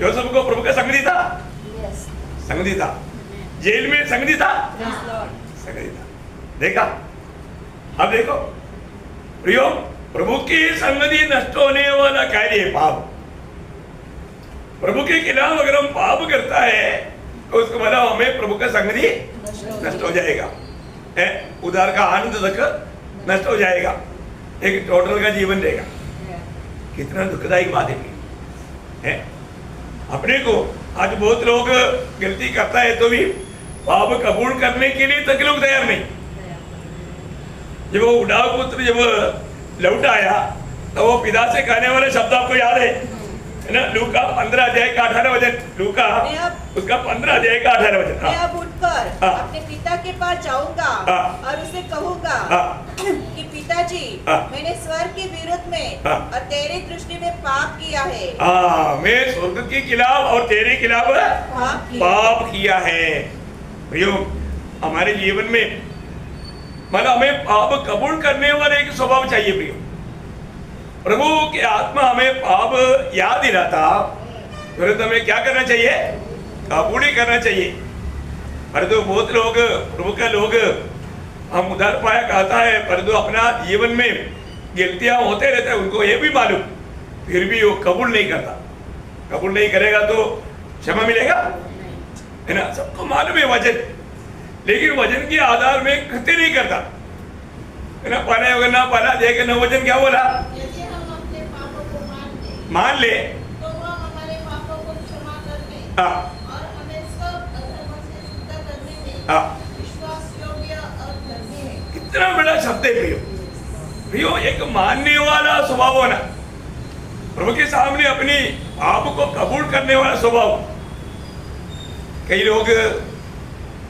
यूसुफ को प्रभु का संगति था, संगति था, जेल में संगति था, संगति था। देखा, अब देखो प्रियो, प्रभु की संगति नष्ट होने वाला कार्य है पाप। प्रभु के खिलाफ अगर हम पाप करता है तो उसका मतलब हमें प्रभु का संगति नष्ट हो जाएगा, उधार का आनंद तक नष्ट हो जाएगा, एक टोटल का जीवन रहेगा। कितना दुखदायक बात है। अपने को आज बहुत लोग गलती करता है तो भी पाप कबूल करने के लिए तक लोग तैयार नहीं। जब वो उड़ाव पुत्र जब लौट आया तो वो पिता से कहने वाले शब्द आपको याद है ना, लूका 15 अध्याय का 18 वचन, लूका उसका 15 अध्याय का 18 वचन। मैं अब उठकर अपने पिता के पास जाऊंगा और उसे कहूंगा कि पिताजी, मैंने स्वर्ग के विरुद्ध में और तेरी दृष्टि में पाप किया है। मैं स्वर्ग के खिलाफ और तेरे खिलाफ पाप किया है। भैया, हमारे जीवन में मतलब हमें पाप कबूल करने वाले एक स्वभाव चाहिए प्रियो। प्रभु की आत्मा हमें पाप याद दिलाता, तुरंत हमें क्या करना चाहिए? कबूल ही करना चाहिए। परंतु बहुत लोग, प्रभु के लोग, हम उधार पाया कहता है, परंतु अपना जीवन में गलतियां होते रहते हैं, उनको ये भी मालूम, फिर भी वो कबूल नहीं करता। कबूल नहीं करेगा तो क्षमा मिलेगा, है ना, सबको मालूम है वचन, लेकिन वचन के आधार में कृत्य नहीं करता, है ना। पढ़ा होगा ना पढ़ा, देख न वचन क्या बोला, मान ले तो वह हमारे पापों को क्षमा करने और हमें सब अधर्म से शुद्ध करने में विश्वास योग्य और धर्मी है। कितना बड़ा शब्द है प्रियो। प्रियो, एक मानने वाला स्वभाव होना, प्रभु के सामने अपनी आप को कबूल करने वाला स्वभाव। कई लोग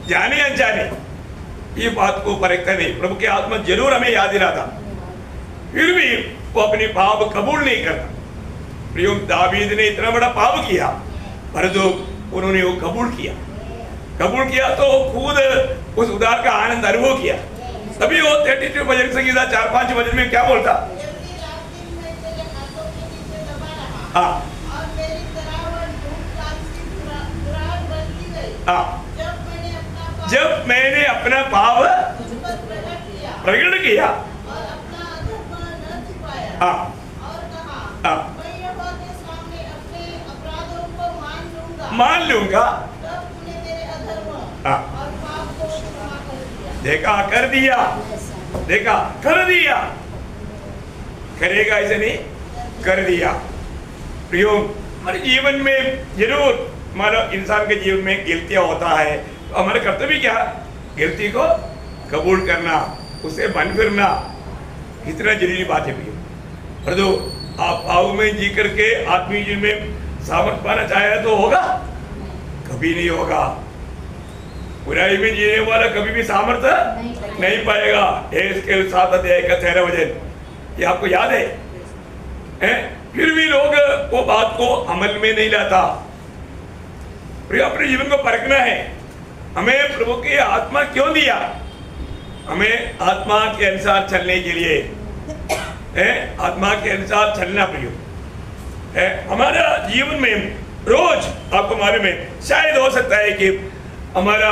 जाने अनजाने ये बात को परखते नहीं, प्रभु की आत्मा जरूर हमें याद दिलाता, फिर भी वो अपनी पाप कबूल नहीं करता। प्रियो, दावीद ने इतना बड़ा पाप किया परंतु उन्होंने वो कबूल किया तो खुद उस उद्धार का आनंद अनुभव किया। तभी वो 32 भजन संगीता 4-5 भजन में क्या बोलता? जब मैंने अपना पाप प्रकट किया और अपना अधर्म न छिपाया हाँ और कहा मैं यहोवा के सामने अपने अपराधों को मान लूंगा, तब तूने मेरे अधर्म और पाप को क्षमा कर दिया। देखा, कर दिया, देखा, कर दिया। करेगा ऐसे नहीं, कर दिया। प्रियो, हमारे जीवन में जरूर हमारा इंसान के जीवन में गलतियां होता है, तो हमारा कर्तव्य क्या? गलती को कबूल करना, उसे मन फिरना, इतना जरूरी बात है प्रियो। परंतु आप पाप में जी करके आत्मीय जीवन में सामर्थ पाना चाहे तो होगा? कभी नहीं होगा। बुराई में जीने वाला कभी भी सामर्थ्य नहीं पाएगा। इसके 7 अध्याय का 13 वचन, ये आपको याद है? फिर भी लोग वो बात को अमल में नहीं लाता। प्रिय, अपने जीवन को परखना है। हमें प्रभु की आत्मा क्यों दिया? हमें आत्मा के अनुसार चलने के लिए, आत्मा के अनुसार चलना प्रिय। हमारा जीवन में रोज आपको मालूम है, शायद हो सकता है कि हमारा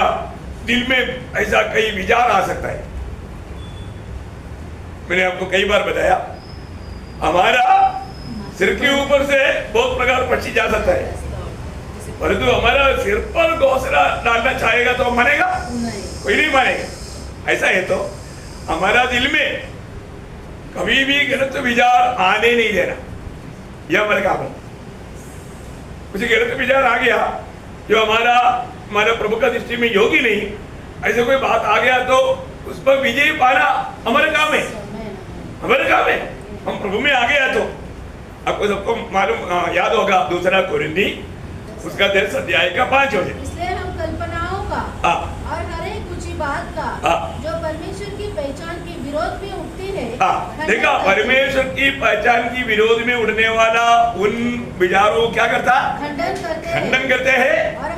दिल में ऐसा कई विचार आ सकता है। मैंने आपको कई बार बताया, हमारा सिर के ऊपर से बहुत प्रकार पक्षी जा सकता है, परंतु हमारा सिर पर घोंसला डालना चाहेगा तो मानेगा? कोई नहीं मानेगा। ऐसा है तो हमारा दिल में कभी भी गलत विचार आने नहीं देना, यह हमारे काम है। कुछ गलत विचार आ गया जो हमारा प्रभु का दृष्टि में योग्य नहीं, ऐसे कोई बात आ गया तो उस पर विजय पाना हमारा काम है, हमारा काम है। हम प्रभु में आ गया तो आपको सबको मालूम याद होगा 2 कोरिन्थी उसका 10 अध्याय का 5 वचन। इसलिए हम कल्पनाओं का और हर एक ऊंची बात का जो परमेश्वर की पहचान के विरोध में उठती है, देखा, परमेश्वर की पहचान की विरोध में उड़ने वाला उन विचारों क्या करता? खंडन करते हैं और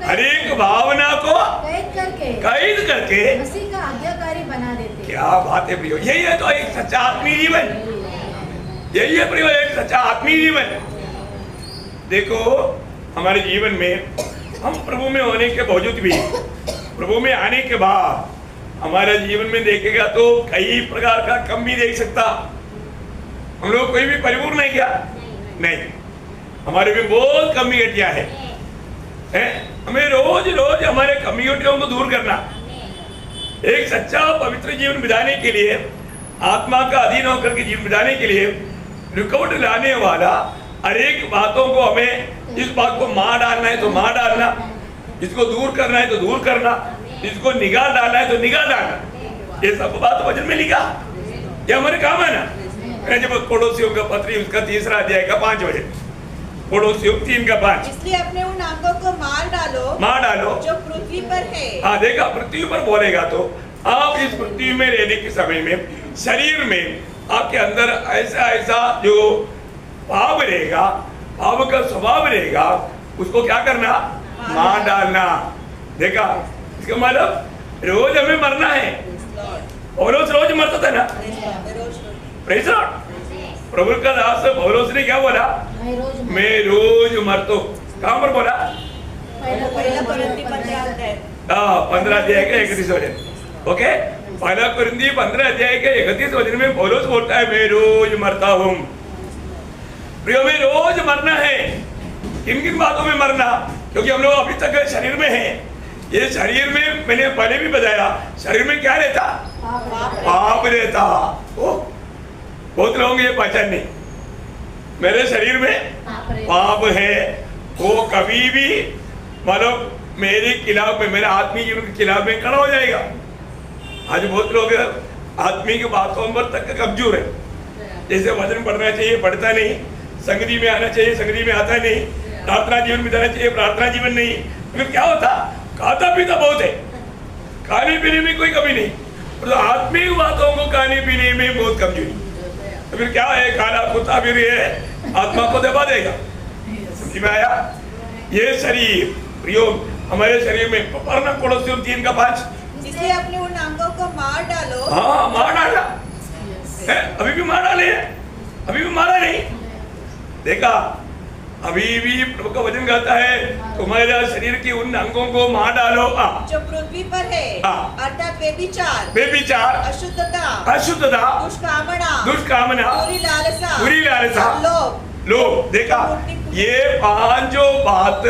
हर एक भावना को कैद करके मसीह का आज्ञाकारी बना देते। क्या बात है प्रियो, यही है तो एक सच्चा आत्मीय जीवन, यही है प्रियो एक सच्चा आत्मीय जीवन। देखो, हमारे जीवन में हम प्रभु में होने के बावजूद भी, प्रभु में आने के बाद हमारे जीवन में देखेगा तो कई प्रकार का कम भी देख सकता। हम लोग कोई भी परिपूर्ण नहीं किया, नहीं, हमारे में बहुत कमियां है। हमें रोज रोज हमारे कमियों को दूर करना, एक सच्चा पवित्र जीवन बिताने के लिए, आत्मा का अधीन होकर के जीवन बिताने के लिए रुकावट लाने वाला हर एक बातों को हमें, इस बात को मार डालना है तो मार डालना, इसको दूर करना है तो दूर करना, इसको निकाल डालना है तो निकाल डालना, ये सब बात वचन में लिखा, ये हमारे काम है ना। जब पड़ोसियों का पत्री उसका 3 अध्याय का 5 वचन, पड़ोसियों 3 का 5, इसलिए अपने उन अंगों को मार डालो जो पृथ्वी पर है। हाँ, देखा, पृथ्वी पर बोलेगा तो आप इस पृथ्वी में रहने के समय में शरीर में आपके अंदर ऐसा ऐसा जो पाप रहेगा, पाप का स्वभाव रहेगा, उसको क्या करना? मार डालना। देखा, इसका मतलब रोज हमें मरना है। पौलुस रोज मरता था ना, प्रेज़ लॉर्ड। प्रभु का दास पौलुस ने क्या बोला? मैं रोज मरता हूं। कहां पर बोला? 15 अध्याय का 31 वचन। ओके, 1 कोरिन्थी 15 अध्याय के 31 वचन में पौलुस बोलता है मैं रोज मरता हूं। प्रियो, में रोज मरना है। किन किन बातों में मरना? क्योंकि हम लोग अभी तक शरीर में हैं। ये शरीर में मैंने पहले भी बताया, शरीर में क्या रहता? पाप रहता। बहुत लोग ये पहचान नहीं, मेरे शरीर में पाप है, वो कभी भी मतलब मेरे खिलाफ में, मेरे आत्मीय जीवन के खिलाफ में खड़ा हो जाएगा। आज बहुत लोग आत्मीय की बातों पर तक कमजोर है। जैसे वचन पढ़ना चाहिए पढ़ता नहीं, संगति में आना चाहिए संगति में आता नहीं, प्रार्थना जीवन में जाना चाहिए प्रार्थना जीवन नहीं। फिर क्या होता, खाता पीता बहुत है, खाने पीने में कोई कमी नहीं, तो आत्मिक बातों को खाने पीने में बहुत कमजोरी। तो फिर क्या है, खाना कुत्ता फिर ये आत्मा को दबा देगा। समझ में आया? ये शरीर प्रयोग हमारे शरीर में पढ़ना कोलोसियों 3:5, इसलिए अपने उन अंगों को मार डालो। हाँ मार डाला है, अभी भी मार डाले हैं, अभी भी मारा नहीं। देखा, अभी भी प्रभु का वचन कहता है तुम्हारे शरीर के उन अंगों को मार डालो जो पृथ्वी पर है, अर्थात व्यभिचार, अशुद्धता, दुष्कामना, बुरी लालसा, लोभ। देखा, ये 5 बात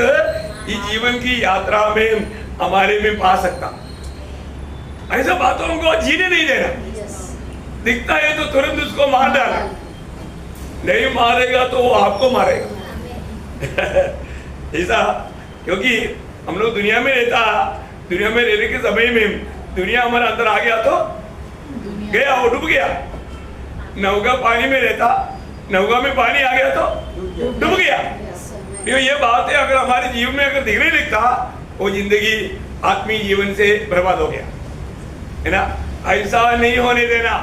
इस जीवन की यात्रा में हमारे में पा सकता। ऐसा बातों को जीने नहीं देना। दिखता है तो तुरंत उसको मार डाला, नहीं मारेगा तो वो आपको मारेगा। ऐसा, क्योंकि हम लोग दुनिया में रहता, दुनिया में रहने के समय में दुनिया हमारे अंदर आ गया तो गया, वो डूब गया। नौका पानी में रहता, नौका में पानी आ गया तो डूब गया। ये बात है, अगर हमारे जीवन में अगर दिखने लगता, वो जिंदगी आत्मीय जीवन से बर्बाद हो गया, है ना। ऐसा नहीं होने देना।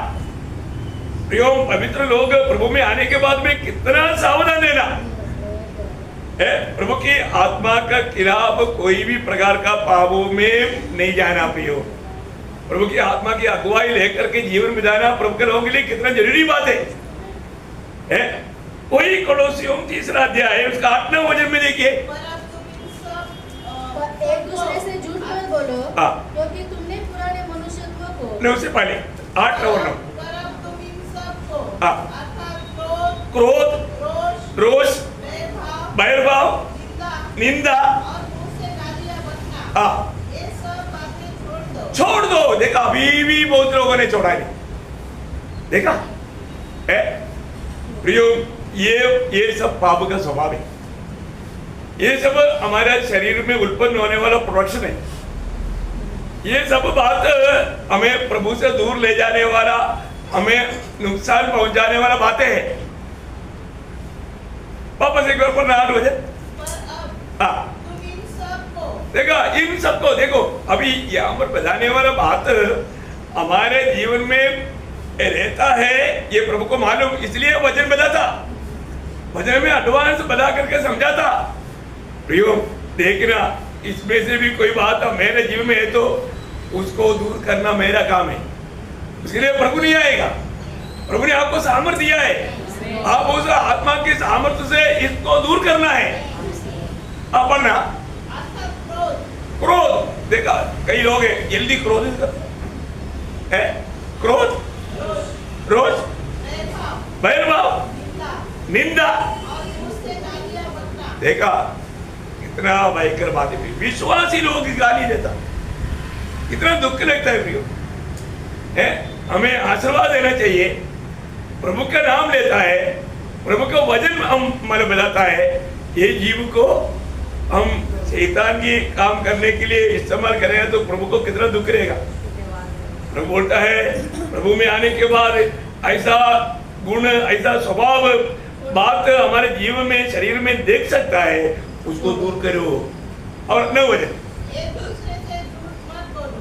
प्रियो पवित्र लोग प्रभु में आने के बाद में कितना सावधान रहना है। प्रभु की आत्मा का खिलाफ कोई भी प्रकार का पापों में नहीं जाना। प्रियो, प्रभु की आत्मा की अगुवाई लेकर के जीवन बिताना प्रभु के लोगों के लिए कितना जरूरी बात है। वही कोलोसियों 3 अध्याय उसका 8वां वचन में देखिए, एक दूसरे से झूठ मत बोलो, क्योंकि तुमने पुराने मनुष्यत्व को, नहीं उससे पहले 8 और 9, क्रोध, रोष, बैरभाव, निंदा, छोड़ दो। देखा, अभी भी बहुत लोगों ने छोड़ा नहीं। देखा है प्रियो, ये सब पाप का स्वभाव है। ये सब हमारे शरीर में उत्पन्न होने वाला प्रोडक्शन है। ये सब बात हमें प्रभु से दूर ले जाने वाला, हमें नुकसान पहुंचाने वाला बातें हैं। वापस एक बार पढ़ना 8 बजे। देखा, इन सबको देखो, अभी यहाँ पर बताने वाला बात हमारे जीवन में रहता है, ये प्रभु को मालूम, इसलिए वचन बताता, वचन में एडवांस बता करके समझाता। प्रियो देखना, इसमें से भी कोई बात मेरे जीवन में है तो उसको दूर करना मेरा काम है। उसके लिए प्रभु नहीं आएगा। प्रभु ने आपको सामर्थ्य दिया है, आप उस आत्मा के सामर्थ्य से इसको दूर करना है। आप पढ़ना, क्रोध। देखा, कई लोग हैं जल्दी क्रोधित है, क्रोध, रोष, बैरभाव, निंदा। देखा, कितना भयंकर बात है। विश्वासी लोग गाली देता, कितना दुख लगता है प्रियो। है, हमें आशीर्वाद देना चाहिए। प्रभु का नाम लेता है, प्रभु का वचन हम मन बताता है, ये जीव को हम शैतान की काम करने के लिए इस्तेमाल करेंगे तो प्रभु को कितना दुख रहेगा। प्रभु बोलता है, प्रभु में आने के बाद ऐसा गुण, ऐसा स्वभाव बात हमारे जीवन में, शरीर में देख सकता है, उसको दूर करो। और 9 वचन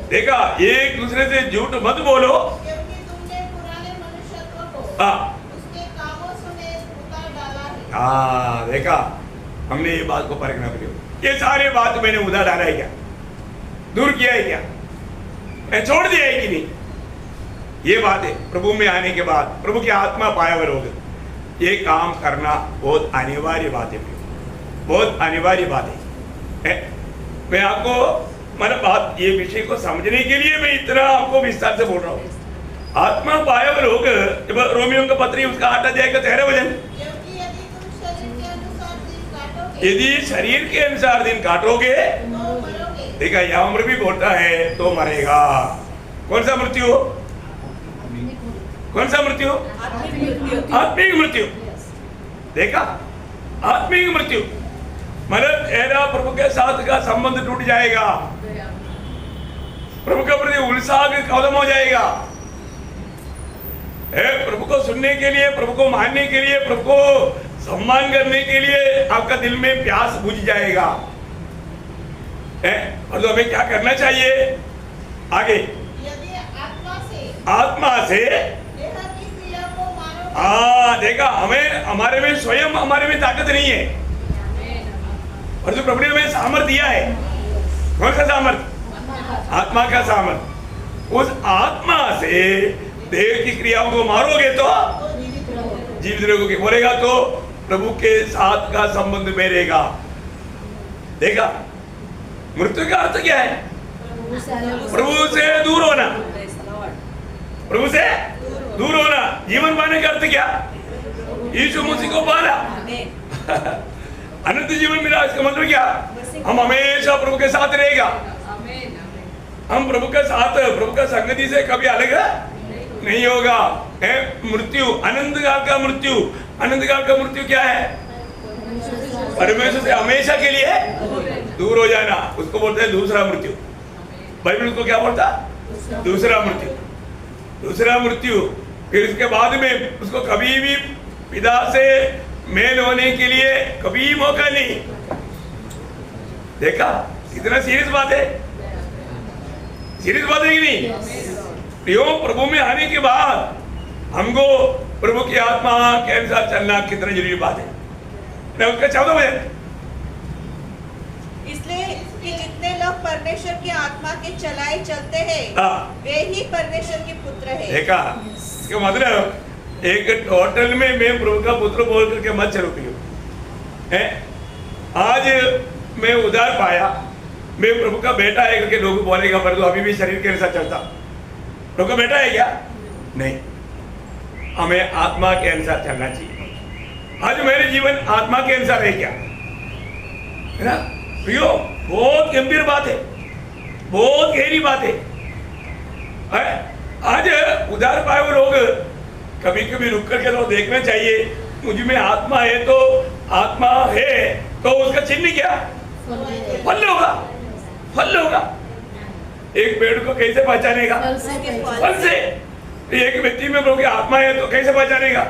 देखा, एक दूसरे से झूठ मत बोलो, क्योंकि तुमने पुराने मनुष्यत्व को उसके कामों समेत उतार डाला है। देखा, हमने ये बात को परखना पड़ेगा। ये सारे बात मैंने उतार डाला है क्या, दूर किया है क्या, मैं छोड़ दिया है कि नहीं? ये बात है प्रभु में आने के बाद, प्रभु की आत्मा पाया हुआ लोग, ये काम करना बहुत अनिवार्य बात है, बहुत अनिवार्य बात है। मैं आपको मतलब बात, ये विषय को समझने के लिए मैं इतना आपको विस्तार से बोल रहा हूँ। आत्मा पाया हुआ लोग, रोमियो का पत्री उसका 8 अध्याय का 13 वचन, यदि शरीर के अनुसार दिन काटोगे, देखा यहाँ भी बोलता है तो मरेगा। कौन सा मृत्यु? कौन सा मृत्यु? आत्मिक मृत्यु। देखा, आत्मिक मृत्यु मतलब तेरा प्रभु के साथ का संबंध टूट जाएगा, प्रभु के प्रति उत्साह खत्म हो जाएगा। प्रभु को सुनने के लिए, प्रभु को मानने के लिए, प्रभु को सम्मान करने के लिए आपका दिल में प्यास बुझ जाएगा। और तो हमें क्या करना चाहिए आगे? यदि आत्मा से देह की क्रिया को मानो। देखा, हमें हमारे में स्वयं हमारे में ताकत नहीं है, और जो प्रभु ने हमें सामर्थ दिया है, कौन सा सामर्थ? आत्मा का सामर्थ। उस आत्मा से देह की क्रियाओं को मारोगे तो जीवित रहोगे, बोलेगा तो प्रभु के साथ का संबंध में रहेगा। देखा, मृत्यु का अर्थ क्या है? प्रभु से दूर होना, प्रभु से दूर होना। जीवन पाने का अर्थ क्या? यीशु मसीह को पाना, अनंत जीवन मिला। इसका मतलब क्या? हम हमेशा प्रभु के साथ रहेगा, हम प्रभु के साथ, प्रभु का संगति से कभी अलग नहीं होगा। मृत्यु, अनंत काल का मृत्यु, अनंत काल का मृत्यु क्या है? परमेश्वर से हमेशा के लिए दूर हो जाना, उसको बोलते हैं दूसरा मृत्यु। बाइबल उसको क्या बोलता? दूसरा मृत्यु। दूसरा मृत्यु। फिर उसके बाद में उसको कभी भी पिता से मेल होने के लिए कभी मौका नहीं। देखा कितना सीरियस बात है? सीरियस बात है कि नहीं? प्रियो, प्रभु में आने के बाद हमको प्रभु की आत्मा के अनुसार चलना कितना जरूरी बात है। उसका 14 बजे इसलिए कि जितने लोग परमेश्वर की आत्मा के चलाए चलते हैं वे ही परमेश्वर के पुत्र हैं। देखा, इसका मतलब एक टोटल में मैं प्रभु का पुत्र बोल करके मत चलो पियो। आज मैं उधार पाया, मैं प्रभु का बेटा है करके लोग बोलेगा, पर तो अभी भी शरीर के अनुसार चलता। प्रभु का बेटा है क्या? नहीं, हमें आत्मा के अनुसार चलना चाहिए। आज मेरे जीवन आत्मा के अनुसार है क्या? है ना प्रियो? बहुत गंभीर बात है, बहुत गहरी बात है। आज उधार पाए हुए लोग कभी कभी रुक करके तो देखना चाहिए, मुझ में आत्मा है तो आत्मा है तो उसका चिन्ह क्या? फल होगा, फल होगा। एक पेड़ को कैसे पहचानेगा? फल से। एक व्यक्ति में प्रभु की आत्मा है तो कैसे पहचानेगा?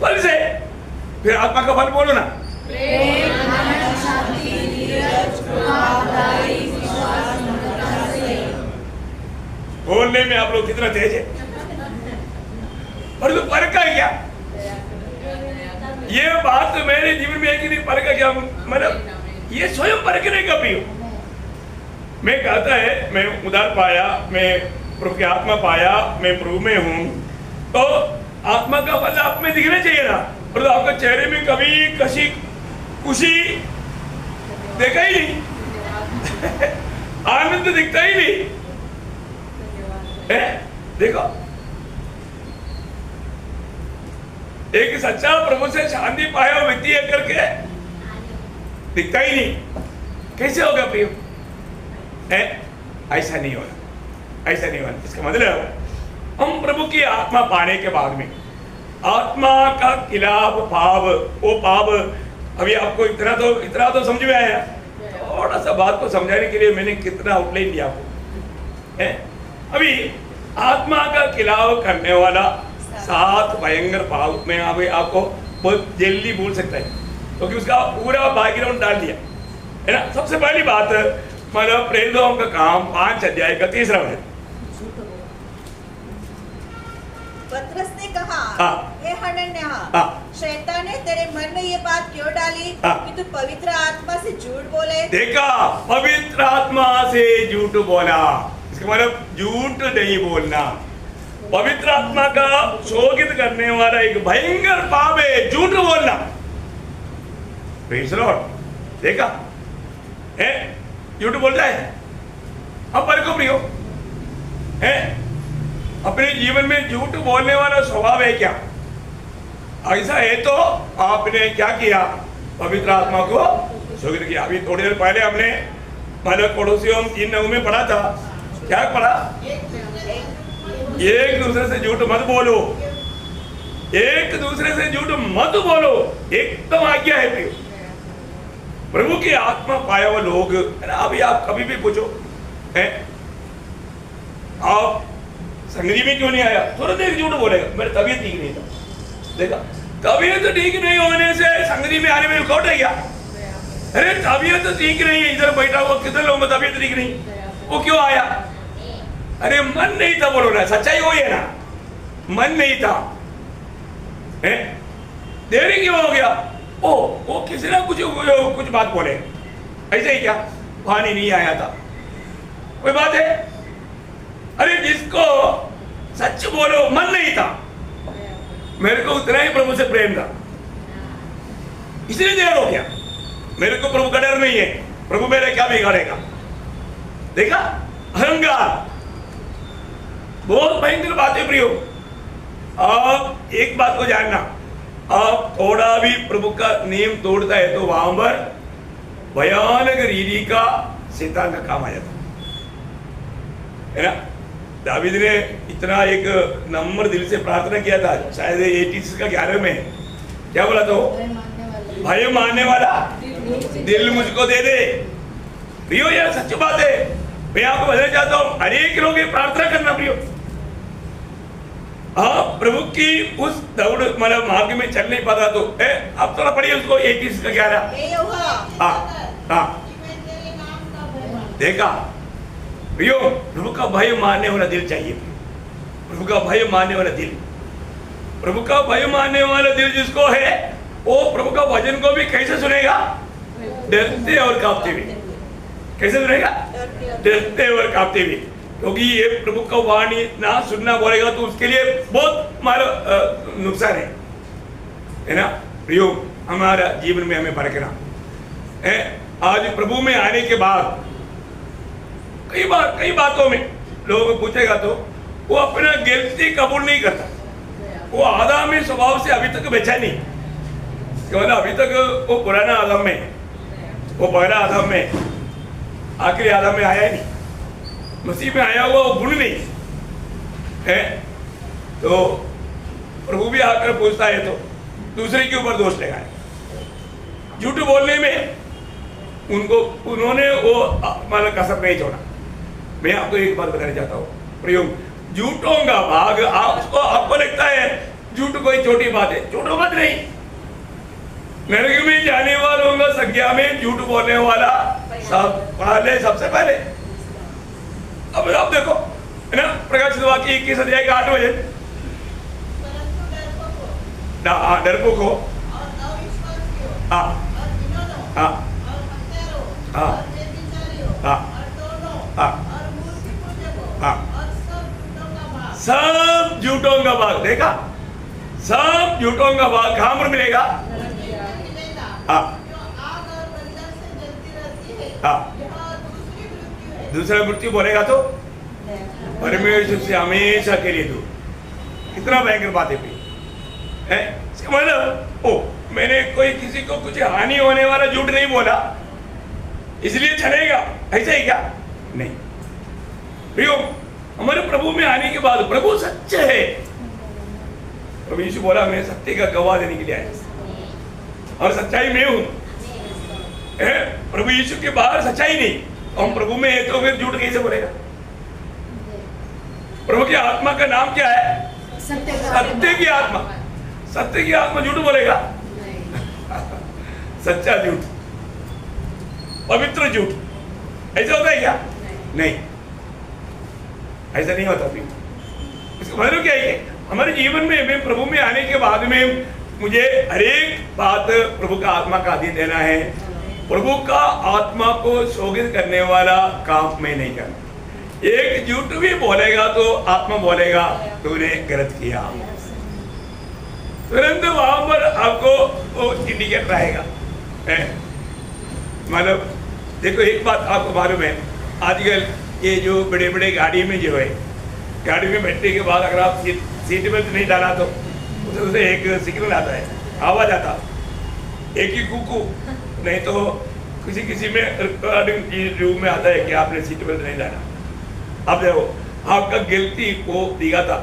फल से। फिर आत्मा का फल बोलो ना। बोलने में आप लोग कितना तेज है, और तो परखा क्या? ये बात तो मेरे जीवन में है कि नहीं? परखा क्या मतलब? ये स्वयं परखने का भी हो। मैं कहता है मैं उधार पाया, मैं प्रभु की आत्मा पाया, मैं प्रभु में हूँ, तो आत्मा का फल आप में दिखना चाहिए ना। और तो आपके चेहरे में कभी कशी खुशी देखा ही नहीं आनंद दिखता ही नहीं है। देखो, एक सच्चा प्रभु से शांति पाया हुआ व्यक्ति है करके दिखता ही नहीं। कैसे होगा प्रियो? ऐसा नहीं होगा, ऐसा नहीं होगा। इसका मतलब हम प्रभु की आत्मा पाने के बाद में आत्मा का खिलाफ भाव, वो भाव अभी आपको इतना तो समझ में आया। थोड़ा सा बात को समझाने के लिए मैंने कितना आउटलाइन दिया आपको। अभी आत्मा का खिलाफ करने वाला 7 भयंकर भाव में अभी आपको बहुत जल्दी बोल सकता है, क्योंकि उसका पूरा बैकग्राउंड डाल दिया है ना। सबसे पहली बात मतलब प्रेरितों का काम 5 अध्याय का 3रा वचन। पतरस ने कहा, हे हनन्याह, शैतान ने तेरे मन में ये बात क्यों डाली कि तू पवित्र आत्मा से झूठ बोले? देखा, पवित्र आत्मा से झूठ बोला, इसका मतलब झूठ नहीं बोलना। पवित्र आत्मा का शोकित करने वाला एक भयंकर पाप है झूठ बोलना। Praise the Lord. देखा है, झूठ बोलता है। अब पर को प्रियो है, अपने जीवन में झूठ बोलने वाला स्वभाव है क्या? ऐसा है तो आपने क्या किया? पवित्र आत्मा को शोकित किया। अभी थोड़ी देर पहले हमने मतलब पड़ोसियों 3:9 में पढ़ा था, क्या पढ़ा? एक दूसरे से झूठ मत बोलो। एक दूसरे से झूठ मत बोलो, एकदम आज्ञा है प्रियो। प्रभु की आत्मा पाया हुआ लोग है ना, अभी आप कभी भी पूछो है आप संगति में क्यों नहीं आया, तुरंत एक झूठ बोलेगा मेरी तबीयत ठीक नहीं था। देखा, तबीयत ठीक नहीं होने से संगति में आने में रुकावट है क्या? अरे तबीयत ठीक नहीं है, इधर बैठा हुआ कितने लोगों में तबीयत ठीक नहीं, वो क्यों आया? अरे मन नहीं था, बोलो ना, सच्चाई वही है ना, मन नहीं था। देरी क्यों हो गया? ओ वो किसी ना कुछ बात बोले, ऐसे ही क्या पानी नहीं आया था, कोई बात है? अरे जिसको सच बोलो मन नहीं था, मेरे को उतना ही प्रभु से प्रेम था इसलिए देर हो गया। मेरे को प्रभु का डर नहीं है, प्रभु मेरे क्या बिगाड़ेगा। देखा, अहंकार बहुत भयंकर बात है प्रियो। आप एक बात को जानना, आप थोड़ा भी प्रभु का नियम तोड़ता है तो वहां पर भयानक रीति का शैतान का काम आ जाता है ना। दावीद ने इतना एक नम्र दिल से प्रार्थना किया था, शायद 86 का 11 में क्या बोला था? भय मानने वाला दिल मुझको दे दे। प्रियो यार सच्ची बात है, मैं आपको बताना चाहता हूँ, अनेक लोग ये प्रार्थना करना प्रियो। आप प्रभु की उस दौड़ मतलब मार्ग में चल नहीं पाता तो आप थोड़ा पढ़िए उसको 21 का 11। देखा प्रियो, प्रभु का भय मानने वाला दिल चाहिए। प्रभु का भय मानने वाला दिल, प्रभु का भय मानने वाला दिल जिसको है वो प्रभु का वचन को भी कैसे सुनेगा? डरते और कांपते हुए। कैसे सुनेगा? डरते और कांपते हुए, क्योंकि ये प्रभु का वाणी ना सुनना बोलेगा तो उसके लिए बहुत हमारा नुकसान है ना प्रियो। हमारा जीवन में हमें परखना है। आज प्रभु में आने के बाद कई बातों में लोगों को पूछेगा तो वो अपना गलती कबूल नहीं करता। वो आदमी स्वभाव से अभी तक बचा नहीं, क्योंकि अभी तक वो पुराना आदम में, वो पहला आदम में, आखिरी आदम में आया ही नहीं, मसीह में आया हुआ वो गुण नहीं है। तो प्रभु भी आकर पूछता है तो दूसरे के ऊपर दोष लगाए। झूठ बोलने में उन्होंने वो मतलब कसर नहीं छोड़ा। मैं आपको एक बात बताना चाहता हूँ प्रियो, झूठों का भाग आपको लगता है झूठ कोई छोटी बात है, झूठो बात नहीं। नरक में जाने वालों का संख्या में झूठ बोलने वाला सबसे पहले। अब आप देखो है ना, प्रकाशित वाक्य 21 अध्याय का 8 बजे डरपोक हो, सब झूठों का भाग। देखा, सब झूठों का भाग कहां पर मिलेगा? दूसरा मृत्यु बोलेगा तो परमेश्वर से हमेशा के लिए दूर। कितना भयंकर बात है। मतलब ओ मैंने कोई किसी को कुछ हानि होने वाला झूठ नहीं बोला इसलिए चलेगा, ऐसा ही क्या? नहीं प्रियो, हमारे प्रभु में आने के बाद प्रभु सच्चे है। प्रभु यीशु बोला मैं सत्य का गवाह देने के लिए आया और सच्चाई में हूं। प्रभु यीशु के बाहर सच्चाई नहीं, हम प्रभु में है तो फिर झूठ कैसे बोलेगा? प्रभु की आत्मा का नाम क्या है? सत्य की आत्मा। सत्य की आत्मा झूठ बोलेगा? सच्चा झूठ, पवित्र झूठ ऐसा होता है क्या? नहीं, ऐसा नहीं होता। इसका मतलब क्या है? हमारे जीवन में मैं प्रभु में आने के बाद में मुझे हर एक बात प्रभु का आत्मा का अधीन देना है। प्रभु का आत्मा को शोगित करने वाला काम मैं नहीं करना। एक झूठ भी बोलेगा तो आत्मा बोलेगा तूने गलत किया, तुरंत वहां पर आपको वो इंडिकेटर आएगा। मतलब देखो एक बात आपको मालूम है, आजकल ये जो बड़े बड़े गाड़ी में जो है, गाड़ी में बैठने के बाद अगर आप सीट बेल्ट नहीं डाला तो उससे एक सिग्नल आता है, आवाज आता, एक ही कुकू, नहीं तो किसी में रिकॉर्डिंग रूम में आता है कि आपने सीट बेल्ट नहीं डाला। अब देखो आपका गलती को दिखा था,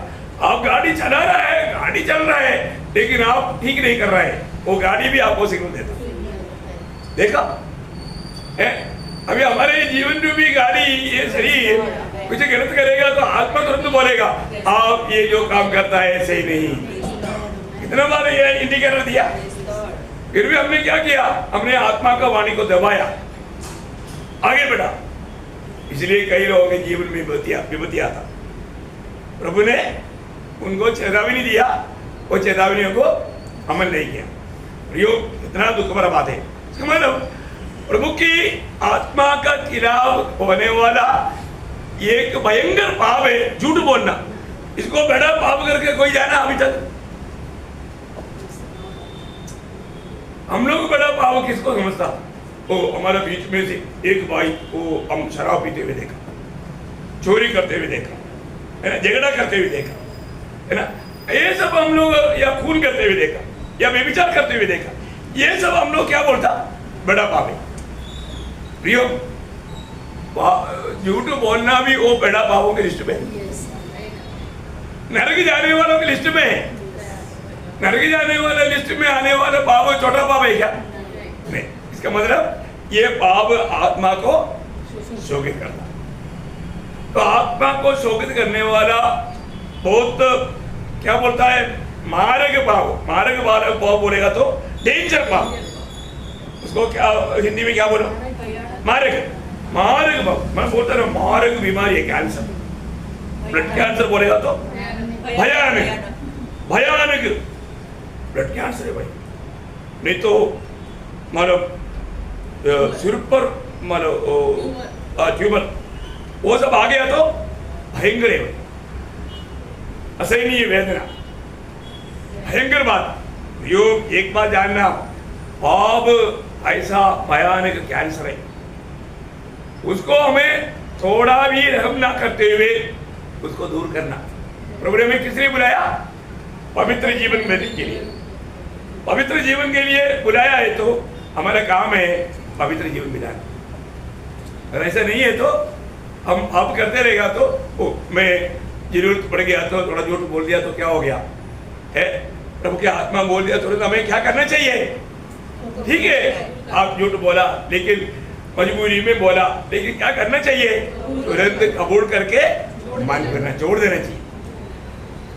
आप गाड़ी चला रहा है, गाड़ी चल रहा है, लेकिन आप ठीक नहीं कर रहे हैं, वो गाड़ी भी आपको सिग्नल देता। देखा है? अभी हमारे जीवन में भी गाड़ी, ये शरीर कुछ गलत करेगा तो आत्मा तुरंत बोलेगा आप ये जो काम करता है सही नहीं। कितना बार ये इंडिकेटर दिया, फिर भी हमने क्या किया, हमने आत्मा का वाणी को दबाया, आगे बढ़ा। इसलिए कई लोगों के जीवन में विपत्ति आता। प्रभु ने उनको चेतावनी दिया, वो चेतावनियों को अमल नहीं किया। यो इतना दुख भरा बात है। समझ लो, प्रभु की आत्मा का खिलाफ होने वाला एक भयंकर पाप है झूठ बोलना। इसको बड़ा पाप करके कोई जाना अभी तक? हम लोग बड़ा पाप किसको समझता? वो हमारे बीच में से एक भाई को हम शराब पीते हुए देखा, चोरी करते हुए देखा है ना, झगड़ा करते हुए देखा है ना, ये सब हम लोग, या खून करते हुए देखा, या व्यभिचार करते हुए देखा, ये सब हम लोग क्या बोलता? बड़ा पाप है। प्रियो, झूठ बोलना भी वो बड़ा पापों की लिस्ट में, नरक जाने वालों की लिस्ट में है। नरक जाने वाले लिस्ट में आने वाला पाप छोटा पाप है क्या? नहीं। इसका मतलब ये पाप आत्मा को शोकित करता। तो आत्मा को शोकित करने वाला बहुत क्या बोलता है? मार्ग पाप। मार्ग पाप बोलेगा तो डेंजर पाप। उसको क्या हिंदी में क्या बोलो? मार्ग। मार्ग पाप मैं बोलता हूँ, मार्ग बीमारी है, कैंसर, ब्लड कैंसर बोलेगा तो भयानक, भयानक ब्लड कैंसर है भाई। नहीं तो मानो सिर पर मानो ट्यूमर, वो सब आ गया तो भयंकर है भाई, असहनीय वेदना, भयंकर बात। यो एक बात जानना, पाप ऐसा भयानक कैंसर है, उसको हमें थोड़ा भी रहम ना करते हुए उसको दूर करना। प्रभु ने हमें किस लिए बुलाया? पवित्र जीवन में के लिए। पवित्र जीवन के लिए बुलाया है, तो हमारा काम है पवित्र जीवन बिताना। अगर ऐसा नहीं है तो हम अब करते रहेगा तो मैं जरूरत पड़ गया तो थोड़ा झूठ बोल दिया तो क्या हो गया है? प्रभु की आत्मा बोल दिया तुरंत हमें क्या करना चाहिए? ठीक है, आप झूठ बोला लेकिन मजबूरी में बोला, लेकिन क्या करना चाहिए? तुरंत कबूल करके मान करना, छोड़ देना चाहिए,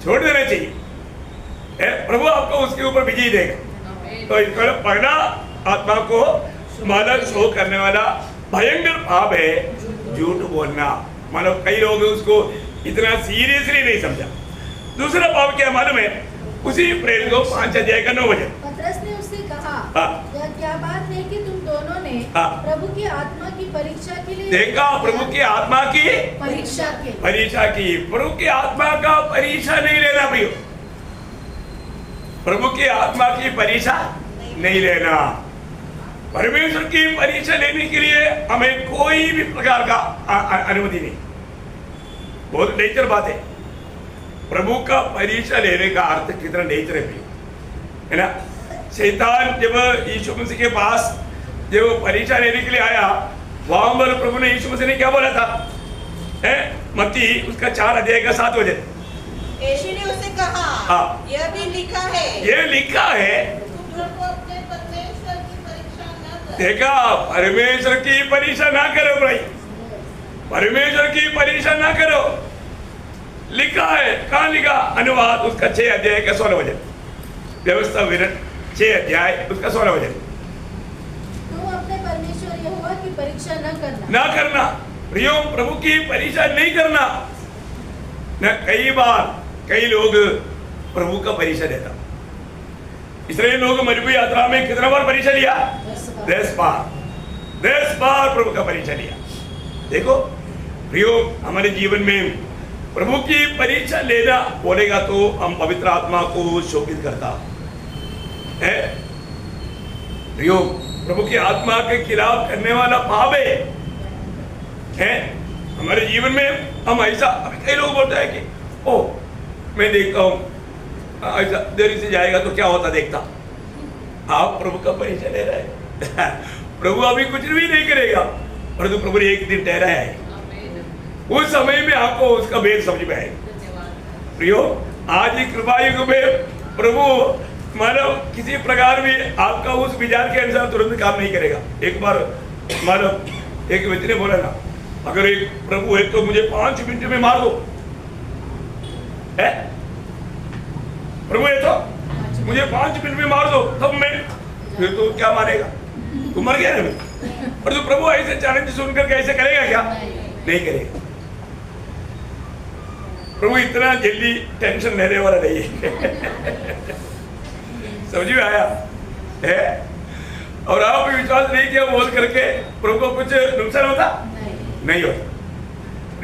छोड़ देना चाहिए। प्रभु आपको उसके ऊपर विजय देगा। तो इसका पहला आत्मा को माना शो करने वाला भयंकर पाप है झूठ बोलना। मानो कई लोग उसको इतना सीरियसली नहीं समझा। दूसरा पाप क्या मालूम है? उसी प्रेरित को 5 अध्याय का 9 वचन। पतरस ने उससे कहा, यह क्या बात है कि तुम दोनों ने प्रभु की आत्मा की परीक्षा के लिए देखा? प्रभु की आत्मा की परीक्षा की। प्रभु की आत्मा का परीक्षा नहीं लेना भाई, प्रभु की आत्मा की परीक्षा नहीं लेना। परमेश्वर की परीक्षा लेने के लिए हमें कोई भी प्रकार का अनुमति नहीं। बहुत डेंजर बात है। प्रभु का परीक्षा लेने का अर्थ कितना डेंजर है ना? शैतान जब यीशु मसीह के पास जब परीक्षा लेने के लिए आया, वहां पर प्रभु ने यीशु मसीह ने क्या बोला था? मत्ती उसका 4 अध्याय का 7 वचन। यीशु ने उसे कहा, यह भी लिखा है, ये लिखा है। देखा? परमेश्वर की परीक्षा ना करो भाई, परमेश्वर की परीक्षा ना करो। लिखा है, कहाँ लिखा? अनुवाद उसका 6 अध्याय का 16 वचन। व्यवस्था विवरण 6 अध्याय उसका 16 वचन। तुम अपने परमेश्वर यहोवा की परीक्षा ना करना। प्रियो, प्रभु की परीक्षा नहीं करना। न कई बार कई लोग प्रभु का परीक्षा देता। इसलिए लोग मजबूरी यात्रा में कितना बार परीक्षा लिया? 10 बार प्रभु का परीक्षा लिया। देखो प्रियो, हमारे जीवन में प्रभु की परीक्षा लेना बोलेगा तो हम पवित्र आत्मा को शोकित करता है। प्रियो, प्रभु की आत्मा के खिलाफ करने वाला पाप है हमारे जीवन में। हम ऐसा, अभी कई लोग बोलते हैं कि ओ मैं देखता हूँ ऐसा देरी से जाएगा तो क्या होता देखता। आप प्रभु का परीक्षा ले रहे हैं। प्रभु अभी कुछ भी नहीं करेगा, परंतु प्रभु ने एक दिन ठहराया है, उस समय में आपको उसका भेद समझ में आएगा। प्रियो, आज कृपा युग में प्रभु मानो किसी प्रकार भी आपका उस विचार के अनुसार तुरंत काम नहीं करेगा। एक बार मानो एक व्यक्ति ने बोला ना, अगर एक प्रभु है तो मुझे 5 मिनट में मार दो, है प्रभु है तो मुझे 5 मिनट में मार दो, तब मैं, फिर तो क्या मारेगा, तू मर गया ना। और जो प्रभु ऐसे चैलेंज सुनकर के ऐसे करेगा क्या? नहीं करेगा। प्रभु इतना जल्दी टेंशन लेने वाला नहीं है। समझ में आया है? और आप विश्वास नहीं किया बोल करके प्रभु को कुछ नुकसान होता नहीं होता।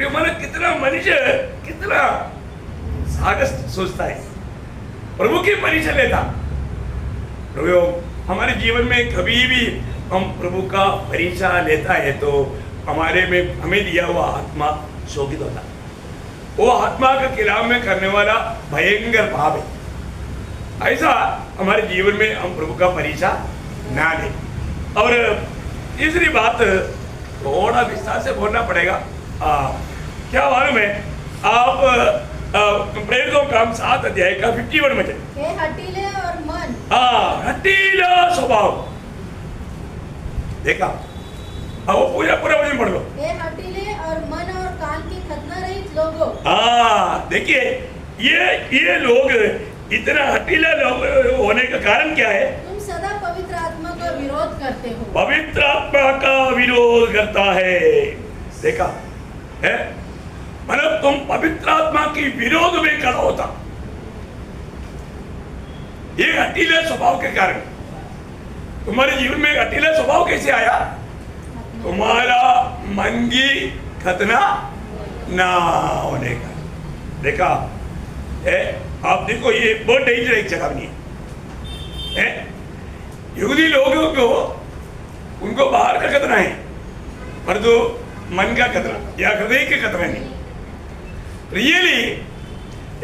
मैंने कितना मनुष्य कितना साहस सोचता है, प्रभु की परीक्षा लेता। प्रभु हमारे जीवन में कभी भी हम प्रभु का परीक्षा लेता है तो हमारे में हमें दिया हुआ आत्मा शोकित होता। वो आत्मा के खिलाफ में करने वाला भयंकर पाप है। ऐसा हमारे जीवन में हम प्रभु का परीक्षा ना लें। और तीसरी बात थोड़ा विस्तार से बोलना पड़ेगा। क्या मालूम है आप प्रेरितों का काम 7 अध्याय का 51 में चले। हठीले और मन, हठीला स्वभाव देखा। अब वो पूरा वचन पढ़ लो। हठीले और मन और कान की खतना रहित लोगों। देखिए ये लोग इतना हठीला होने का कारण क्या है? तुम सदा पवित्र आत्मा का विरोध करते हो। पवित्र आत्मा का विरोध करता है। देखा है, मतलब तुम पवित्र आत्मा की विरोध में खड़ा होता। ये हठीले स्वभाव के कारण तुम्हारे जीवन में हठीला स्वभाव कैसे आया? तुम्हारा मन की खतना ना होने का। देखा है, आप देखो ये बहुत डेंजर एक जगह नहीं है। यहूदी लोगों को उनको बाहर का खतना है, पर जो मन का खतना या हृदय के खतना नहीं। रियली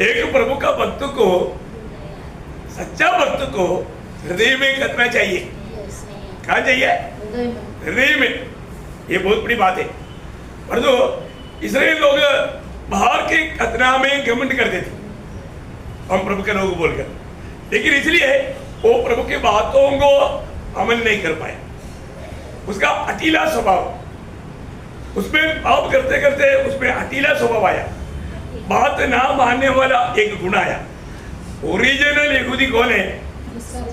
एक प्रभु का भक्त को, सच्चा भक्त को हृदय में खतना चाहिए। कहाँ चाहिए? हृदय में। ये बहुत बड़ी बात है। पर जो इसराइल लोग बाहर के खतना में घमंड करते थे, हम प्रभु के लोग बोलकर, लेकिन इसलिए वो प्रभु की बातों को अमल नहीं कर पाए। उसका हठीला स्वभाव, उसमें पाप करते करते उसमें हठीला स्वभाव आया, बात ना मानने वाला एक गुण आया। ओरिजिनल यहूदी कौन है?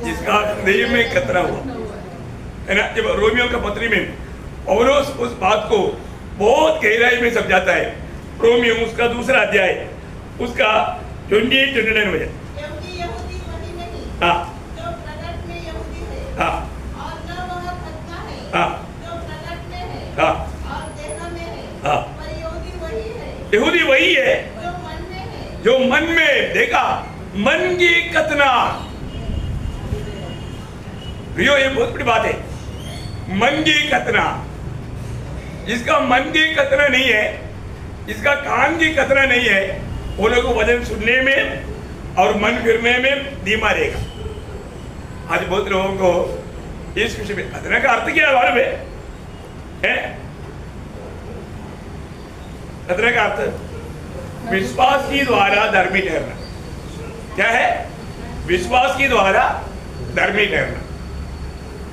जिसका हृदय में खतना हुआ है ना। जब रोमियो का पत्री में पौलुस उस बात को बहुत गहराई में समझाता है। रोमियो उसका 2 अध्याय उसका 28-29 में। क्योंकि यहूदी वही नहीं जो प्रकट में यहूदी है, और न वह खतना है जो प्रकट में है और देह में है, पर यहूदी वही है जो मन में। देखा, मन की खतना। ये बहुत बड़ी बात है। मन की खतना, जिसका मन की खतना नहीं है, जिसका कान की खतना नहीं है, वो लोग वचन सुनने में और मन फिरने में धीमा रहेगा। आज बहुत लोगों को इस विषय में खतना का अर्थ क्या मालूम है? खतना का अर्थ विश्वास की द्वारा धर्मी ठहरना। क्या है? विश्वास की द्वारा धर्मी ठहरना।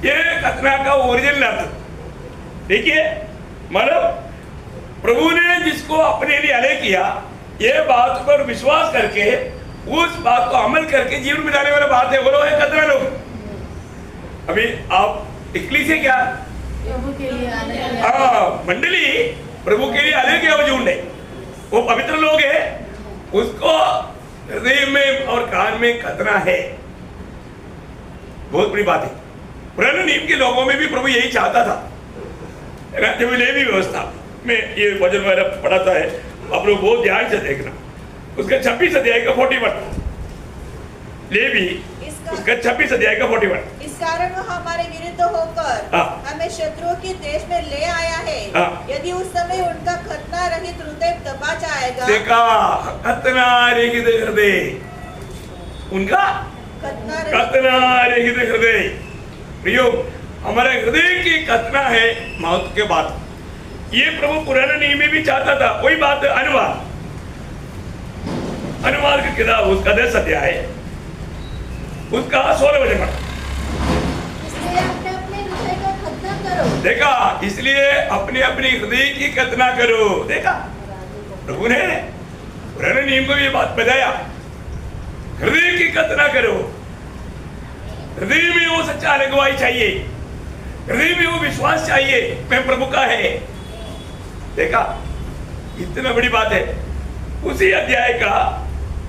ये खतना का ओरिजिनल अर्थ। देखिए, मतलब प्रभु ने जिसको अपने लिए अलग किया, ये बात पर विश्वास करके उस बात को अमल करके जीवन बिताने वाला बात है। बोलो है खतना लोग। अभी आप इक्लीसिया क्या? प्रभु के लिए मंडली प्रभु के लिए अलग है, वजूद है। वो पवित्र लोग है, उसको हृदय में और कान में खतना है। बहुत बड़ी बात है। पुराने नियम के लोगों में भी प्रभु यही चाहता था। जब लेवी व्यवस्था में ये वचन वगैरह पढ़ाता है, आप लोग बहुत ध्यान से देखना। उसका 26 अध्याय का 41, लेवी उसका 26 अध्याय का 41। इस कारण वह हमारे विरुद्ध होकर हमें शत्रुओं के देश में ले आया है। यदि उस समय उनका खतना रहित हृदय दबा जाएगा। देखा, खतना रहित हृदय, उनका खतना रहित हृदय। प्रियो, हमारे हृदय की खतना है महत्व के बात। ये प्रभु पुराने नियम में भी चाहता था। वही बात अनुवाद, अनुवाद की किताब उसका 10 अध्याय उसका 16 वचन पढ़ा। इसलिए अपने अपने हृदय का खतना करो। देखा, इसलिए अपने अपने हृदय की खतना करो। देखा, प्रभु ने पुराने नियम को ये बात बताया, हृदय की खतना करो। हृदय में वो सच्चा अगुवाई चाहिए, हृदय में वो विश्वास चाहिए मैं प्रभु का है। देखा, इतना बड़ी बात है। उसी अध्याय का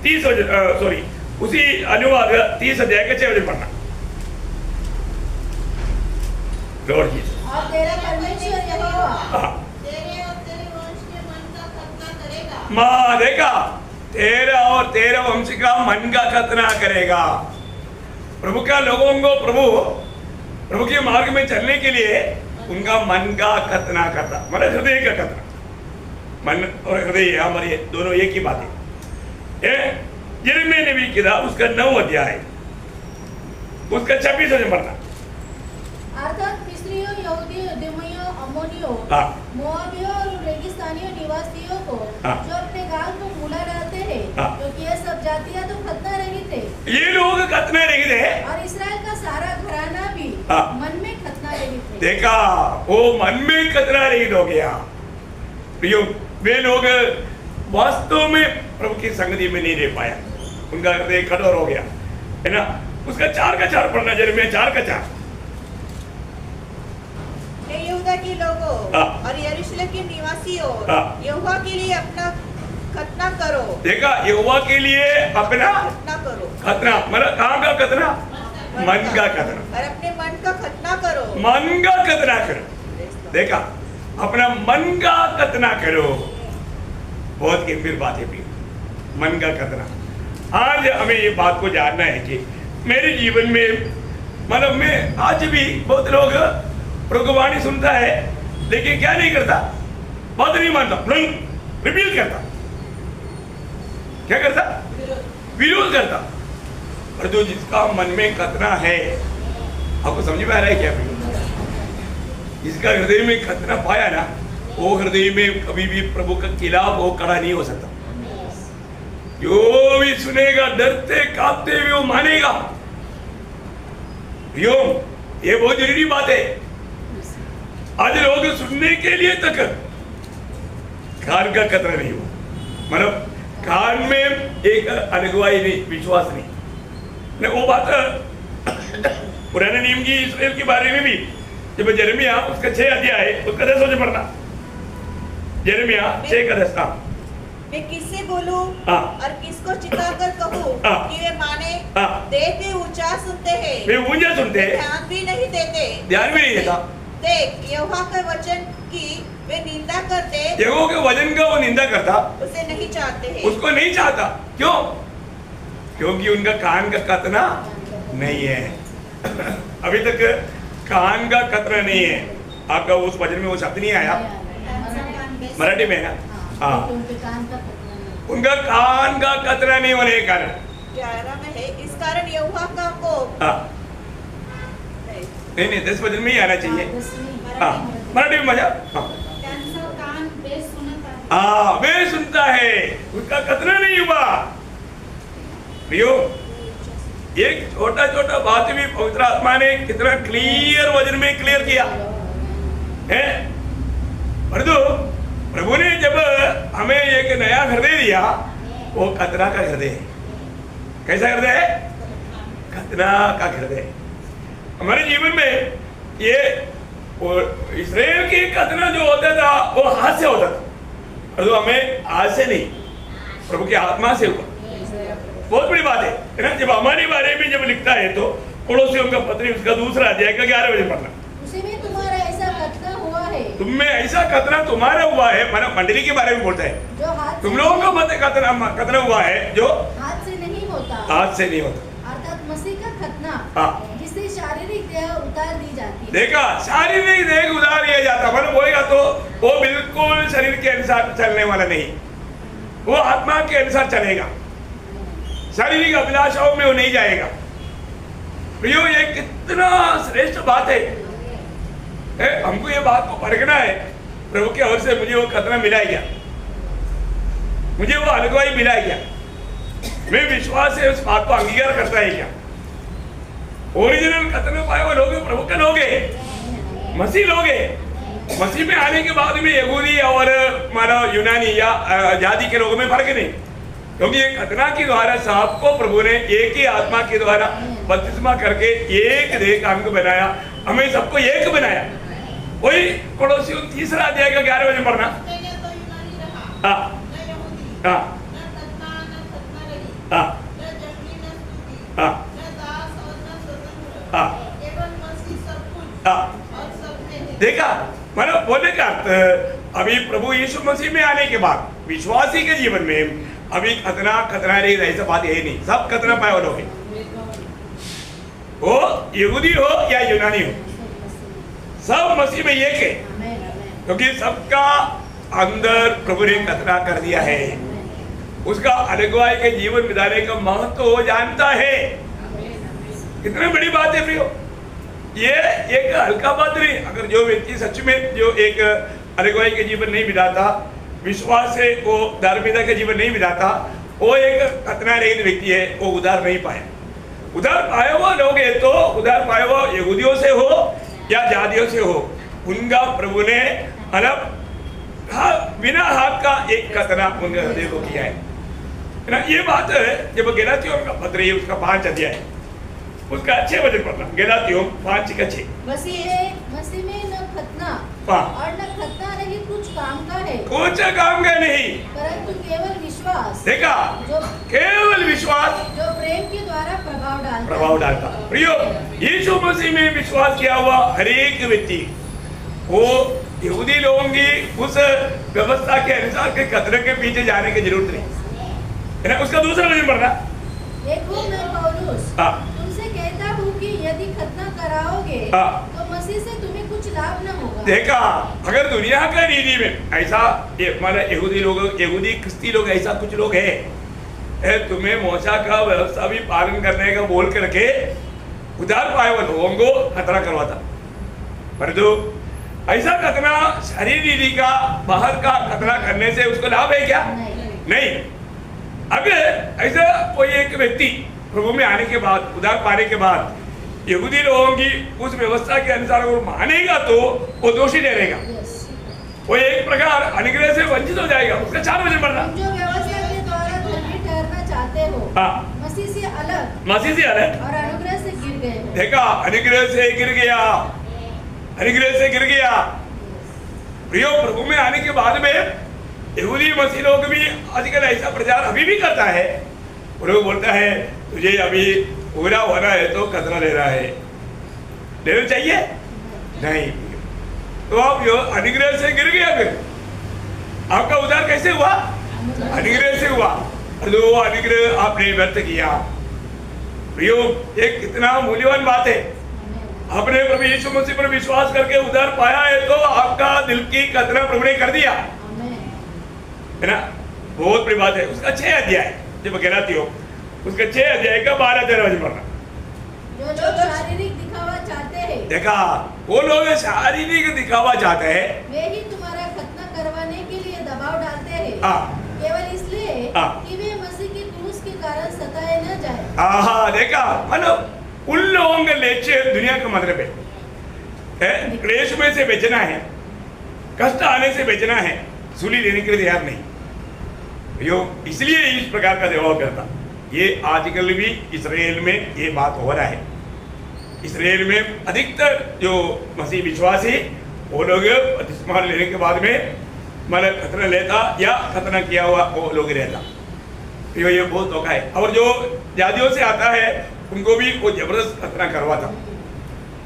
30 उसी अनुवाद 30 अध्याय के 6 वचन पढ़ना। लॉर्ड जीसस, और तेरा परमेश्वर यहोवा तेरे और तेरे वंश के मन का खतना करेगा। माँ देखा, तेरा और तेरा वंश का मन का खतना करेगा। प्रभु का लोगों को प्रभु के मार्ग में चलने के लिए उनका मन का खतना करता, मतलब हृदय का खतना। मन और हृदय हमारे दोनों एक ही बात है। यिर्मयाह नबी की किताब उसका 9 अध्याय उसका 26 वचन पढ़ना। अर्थात मिस्रियों, यहूदियों, एदोमियों, अम्मोनियों, मोआबियों और रेगिस्तानियों निवासियों को जो अपने गाल को फूला रहते हैं, क्योंकि ये सब जातियां तो खतना रहित थे। ये लोग खतना रहित है, और इस्राएल का सारा घराना भी मन में खतना रहित है। देखा, वो मन में खतना रहित हो गया। प्रियो, वे लोग वास्तव में प्रभु की संगति में नहीं रह पाया, उनका हृदय कठोर हो गया, है ना। उसका 4 का 4 पढ़ना, यिर्मयाह 4 का 4। यहूदा के लोगों और यरूशलेम के निवासियों, यहोवा के लिए अपना खतना करो। देखा, यहोवा के लिए अपना खतना करो। खतना मतलब कहाँ का खतना? मन का खतना। और अपने मन का खतना करो। मन का खतना करो। देखा, अपना मन का खतना करो। बहुत गंभीर बात है भी, मन का खतना। आज हमें ये बात को जानना है कि मेरे जीवन में, मतलब मैं आज भी बहुत लोग प्रभुवाणी सुनता है लेकिन क्या नहीं करता, बात नहीं मानता, रिपील करता, क्या करता, विरोध करता। और जो जिसका मन में खतना है, आपको समझ में आ रहा है क्या? जिसका हृदय में खतना पाया ना, वो हृदय में कभी भी प्रभु का खिलाफ वो खड़ा नहीं हो सकता। जो भी सुनेगा डरते कांपते हुए वो मानेगा। ये बहुत जरूरी बात है। आज लोग सुनने के लिए तक कान का खतरा नहीं हो, मतलब कान में एक अगुवाई नहीं, विश्वास नहीं। वो बात पुराने नियम की इस्राएल के बारे में भी, जब यिर्मयाह उसका 6 अध्याय उसका 10 वचन पढ़ना। यिर्मयाह 6 का 10। मैं किससे बोलूं और किसको चिताकर कहूं कि वे माने? देख वे ऊंचा सुनते हैं, वे ऊंचा सुनते हैं, ध्यान भी नहीं देते, ध्यान भी नहीं देता। देख, यहोवा के वचन की वे निंदा करते, यहोवा के वचन का वो निंदा करता, उसे नहीं चाहते हैं। उसको नहीं चाहता। क्यों? क्योंकि उनका कान का खतना नहीं है। अभी तक कान का खतना नहीं है। आपका उस वचन में वो शब्द नहीं आया मराठी में ना? हाँ, उनका कान का खतना नहीं होने के कारण 11 में है, इस कारण यहोवा का कोप। नहीं 10 वचन में ही आना चाहिए। मराठी में मजा। वे सुनता है, उसका खतना नहीं हुआ। प्रियो, एक छोटा छोटा बात भी पवित्र आत्मा ने कितना क्लियर वचन में क्लियर किया है। प्रभु ने जब हमें एक नया हृदय दिया, वो खतना का हृदय है। कैसा हृदय है? खतना का हृदय। हमारे जीवन में ये इस्राएल की खतना जो होता था वो हाथ से होता था, और तो हमें हाथ से नहीं, प्रभु की आत्मा से हुआ। बहुत बड़ी बात है ना। जब हमारे बारे में जब लिखता है तो पड़ोसियों का पत्री उसका 2 अध्याय का 11 वचन पढ़ना। उसमें तुम्हारा ऐसा खतना हुआ है, तुम में ऐसा खतना तुम्हारा हुआ है, माना मंडली के बारे में बोलता है, जो हाथ तुम लोगों का मत खतना हुआ है जो हाथ से नहीं होता, हाथ से नहीं होता। अर्थात मसीह का खतना, जिससे शारीरिक देह उतार दी जाती है। देखा, शारीरिक देह उतार दिया जाता, मतलब होएगा तो वो बिल्कुल शरीर के अनुसार चलने वाला नहीं, वो आत्मा के अनुसार चलेगा। शारीरिक अभिलाषाओं में वो नहीं जाएगा। प्रियो, ये कितना श्रेष्ठ बात है। हमको ये बात को परखना है, प्रभु के ओर से मुझे वो खतना मिला है क्या, मुझे वो अगुवाई मिला है क्या, मैं विश्वास से उस बात को अंगीकार करता है क्या। ओरिजिनल खतना पाए हुए लोग प्रभु के लोग हैं, मसीह लोग हैं। मसीह में आने के बाद में यहूदी और मानो यूनानी या जाति के लोगों में फर्क नहीं, क्योंकि खतना के द्वारा सबको प्रभु ने एक ही आत्मा के द्वारा बपतिस्मा करके एक देह का अंग बनाया, हमें सबको एक बनाया। वही कोलोसियों 3 अध्याय का 11 वचन पढ़ना। हाँ हाँ हाँ हाँ हाँ, देखा मतलब बोलने का अर्थ, अभी प्रभु यीशु मसीह में आने के बाद विश्वासी के जीवन में अभी खतना नहीं, ऐसा बात है नहीं। सब खतना पाए वालों है, वो यहूदी हो या यूनानी हो, सब मसीह में एक है, क्योंकि सबका अंदर प्रभु ने खतना कर दिया है। उसका अगुवाई के जीवन बिताने का महत्व वो जानता है। कितनी बड़ी बात है प्रियो, ये एक हल्का बात नहीं। अगर जो व्यक्ति सच में जो एक अगुवाई के जीवन नहीं बिताता, विश्वास से वो धार्मिकता के जीवन नहीं बिताता, वो एक खतना रहित व्यक्ति है, वो उद्धार नहीं पाया। उद्धार पाया हुआ लोग है तो उद्धार पाया हुआ यहूदियों से हो या जातियों से हो, उनका प्रभु ने मतलब बिना हाथ का एक खतना उनके हृदय को किया है ना। ये बात है जब गलातियों का पत्र है उसका 5 अध्याय उसका 6 वचन पढ़ना। गलातियों 5:6 मसीह में न खतना और न खतना नहीं कुछ काम का है, कुछ काम का नहीं, परंतु केवल विश्वास। देखा, केवल विश्वास जो प्रेम के द्वारा प्रभाव डालता। प्रियो, यीशु मसीह में विश्वास किया हुआ हर एक व्यक्ति वो यहूदी लोगों की उस व्यवस्था के अनुसार के खतरे के पीछे जाने की जरूरत नहीं है ना। उसका दूसरा वचन पढ़ना। देखो मैं पौलुस तुमसे कहता हूँ कि यदि खतना कराओगे तो मसीह से तुम्हें कुछ लाभ न होगा। देखा, अगर दुनिया का रीति में ऐसा हमारा यहूदी लोग, यहूदी क्रिस्ती लोग, ऐसा कुछ लोग है तुम्हें मोशा का व्यवस्था भी पालन करने का बोल करके उधार पाए हुए लोगों को खतरा करवाता, परंतु ऐसा खतना शरीर रीति का बाहर का खतरा करने से उसको लाभ है क्या? नहीं। अगर ऐसा कोई एक व्यक्ति प्रभु में आने के बाद, उद्धार पाने के बाद यहूदी लोगों की उस व्यवस्था के अनुसार वो मानेगा तो वो दोषी ठहरेगा, वो एक प्रकार अनुग्रह से वंचित हो जाएगा। उसका 4 वचन पढ़ना। जो व्यवस्था के द्वारा धर्मी ठहरना चाहते हो, मसीह से अलग और अनुग्रह से गिर गए। देखा, अनुग्रह से गिर गया, अनुग्रह से गिर गया। प्रियो, प्रभु में आने के बाद में यहूदी मसीह लोग भी आजकल ऐसा प्रचार अभी भी करता है। प्रभु बोलता है तुझे अभी पूरा होना है तो खतरा ले रहा है, लेना चाहिए नहीं, तो आप यो अनुग्रह से गिर गया। फिर आपका उद्धार कैसे हुआ? अनुग्रह से हुआ, और वो अनुग्रह आपने व्यर्थ किया। प्रियो, एक कितना मूल्यवान बात है। आपने प्रभु यीशु मसीह पर विश्वास करके उद्धार पाया है तो आपका दिल की खतना प्रभु ने कर दिया है ना। बहुत बड़ी बात है। उसका 6 अध्याय जब गलातियों उसका 6 अध्याय का 12-13 वचन पढ़ना। जो लोग शारीरिक दिखावा चाहते हैं, देखा, वो लोग शारीरिक दिखावा चाहते हैं, वे ही तुम्हारा खतना करवाने के लिए दबाव डालते हैं, केवल इसलिए कि वे मसीह की क्रूस के कारण सताए न जाए। देखा, मतलब उन लोगों का लक्ष्य दुनिया का मतलब है क्लेश में से बचना है, कष्ट आने से बचना है, सूली लेने के लिए तैयार नहीं। यो इसलिए इस प्रकार का जवाब करता। ये आजकल भी इस्राएल में ये बात हो रहा है। इस्राएल में अधिकतर जो मसीह विश्वासी वो लोग बपतिस्मा लेने के बाद में मतलब खतना लेता या खतना किया हुआ वो लोग रहता। ये बहुत धोखा है। और जो जातियों से आता है उनको भी वो जबरदस्त खतना करवाता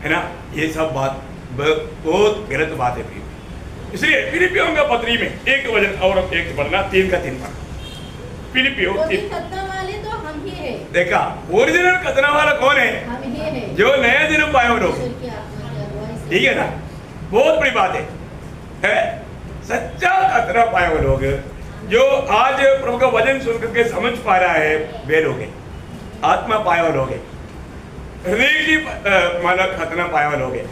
है ना। ये सब बात बहुत गलत बात है। इसलिए फिलिपियों का पत्री में एक वचन और एक पढ़ना, 3 का 3 पढ़ना। फिलिपियों खतना वाले तो हम ही हैं। देखा, ओरिजिनल खतना वाला कौन है? हम ही हैं। जो नया जन्म पाए हो लोग, ठीक है ना। बहुत बड़ी बात है सच्चा खतना पाए हुए लोग जो आज प्रभु का वचन सुन करके समझ पा रहा है, वे लोग हैं आत्मा पाए हुए लोग हैं, हृदय की माना खतना पाए हुए लोग हैं।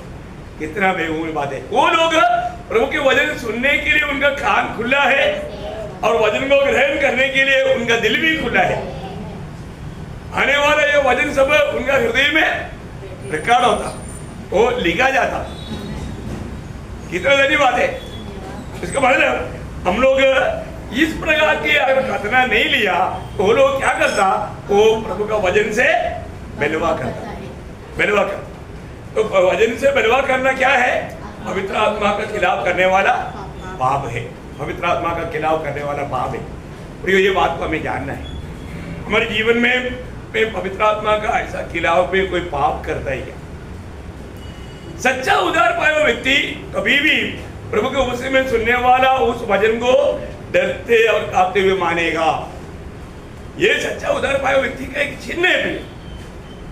कितना बेहूमी बात है। वो लोग प्रभु के वचन सुनने के लिए उनका कान खुला है और वचन को ग्रहण करने के लिए उनका दिल भी खुला है। आने वाला ये वचन सब उनका हृदय में रिकॉर्ड होता, वो लिखा जाता। कितना बड़ी बात है। इसका मतलब हम लोग इस प्रकार की अगर खतना नहीं लिया तो वो लोग क्या करता, वो प्रभु का वजन से बलवा करता, बलवा करता। तो वजन से बलवा करना क्या है? पवित्र आत्मा का खिलाफ करने वाला पाप है, पवित्र आत्मा का खिलाफ करने वाला पाप है। और ये बात को हमें जानना है। हमारे जीवन में पवित्र आत्मा का ऐसा खिलाफ में कोई पाप करता ही क्या? सच्चा उद्धार पाया हुआ व्यक्ति कभी भी प्रभु के उपदेश में सुनने वाला उस वचन को डरते और कांपते हुए मानेगा। ये सच्चा उद्धार पाया हुआ व्यक्ति का एक चिन्ह है।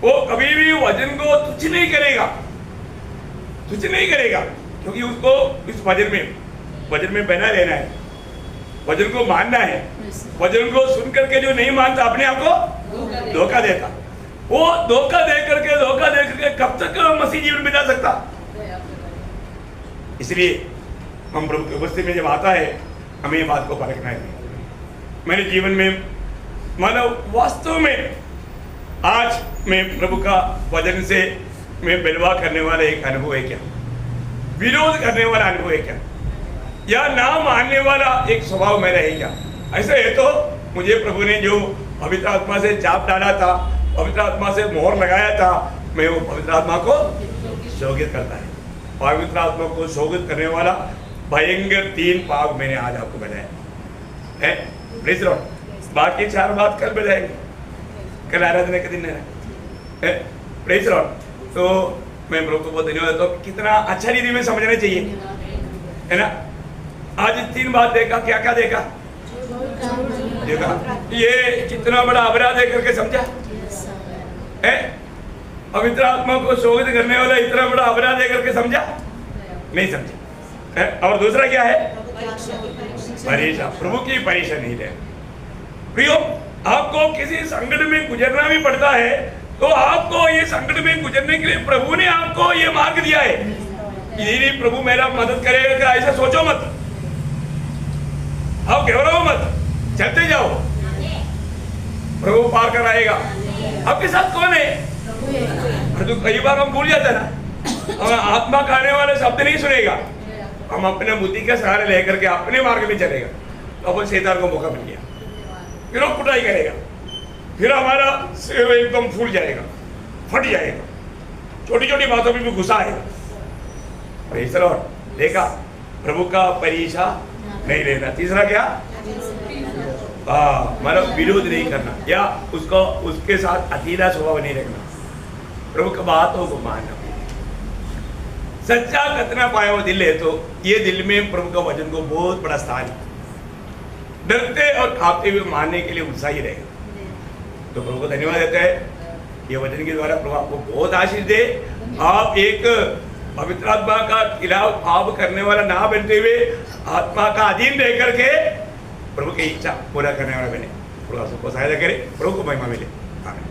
वो कभी भी वचन को तुच्छ नहीं करेगा, तुच्छ नहीं करेगा, क्योंकि उसको इस वचन में बना रहना है, वचन को मानना है। वचन को सुन करके जो नहीं मानता अपने आप को धोखा देता। वो धोखा दे करके कब तक मसीह जीवन बिता सकता? इसलिए हम प्रभु की उपस्थिति में जब आता है हमें ये बात को परखना है। मेरे जीवन में मानव वास्तव में आज मैं प्रभु का वचन से मैं बलवा करने वाला एक अनुभव है क्या? विरोध करने वाला अनुभव है क्या? या ना मानने वाला एक स्वभाव मेरा है क्या? ऐसा है तो मुझे प्रभु ने जो पवित्र आत्मा से चाप डाला था, पवित्र आत्मा से मोहर लगाया था, मैं वो पवित्र आत्मा को शोगित करता है। पवित्र आत्मा को शोगित करने वाला भयंकर 3 पाप मैंने आज आपको बताया है। प्लीज लो, बाकी 4 बात कल बताएंगे, कल आराधना के दिन है। प्लीज लो, तो मैं प्रभु को बहुत धन्यवाद। तो कितना अच्छा रीति में समझना चाहिए, है ना? आज 3 बात देखा, क्या क्या देखा? ये कितना बड़ा अपराध है करके समझा है? पवित्र आत्मा को शोभित करने वाला इतना बड़ा अपराध है करके समझा? नहीं समझा। और दूसरा क्या है? परीक्षा, प्रभु की परीक्षा नहीं ले। प्रियो, आपको किसी संकट में गुजरना भी पड़ता है तो आपको ये संकट में गुजरने के लिए प्रभु ने आपको ये मार्ग दिया है। यदि प्रभु मेरा मदद करेगा क्या, ऐसा सोचो मत, आप घबराओ मत, चलते जाओ, प्रभु पार कराएगा। आपके साथ कौन है? तो कई बार हम भूल जाते ना, हम आत्मा खाने वाले शब्द नहीं सुनेगा, हम अपने बुद्धि के सहारे लेकर के अपने मार्ग में चलेगा तो अपन शैतान को मौका मिल गया, फिर वो कुटाई करेगा, फिर हमारा सिर एकदम फूल जाएगा, फट जाएगा, छोटी छोटी बातों में भी गुस्सा आएगा। और देखा, प्रभु का परीक्षा नहीं लेना। तीसरा क्या? मतलब विरोध नहीं करना या उसको उसके साथ अकेला स्वभाव नहीं रखना, प्रभु की बातों को मानना। सच्चा खतना पाया हुआ दिल है तो ये दिल में प्रभु का वचन को बहुत बड़ा स्थान है, डरते और कांपते हुए मानने के लिए उत्साही रहेगा। तो प्रभु को धन्यवाद देता है, ये वचन के द्वारा प्रभु आपको बहुत आशीष दे। आप एक पवित्र आत्मा का खिलाफ पाप करने वाला ना बनते हुए आत्मा का अधीन रह करके प्रभु की इच्छा पूरा करने वाला बने। प्रभु आपको सहायता करे, प्रभु को महिमा मिले। आमीन।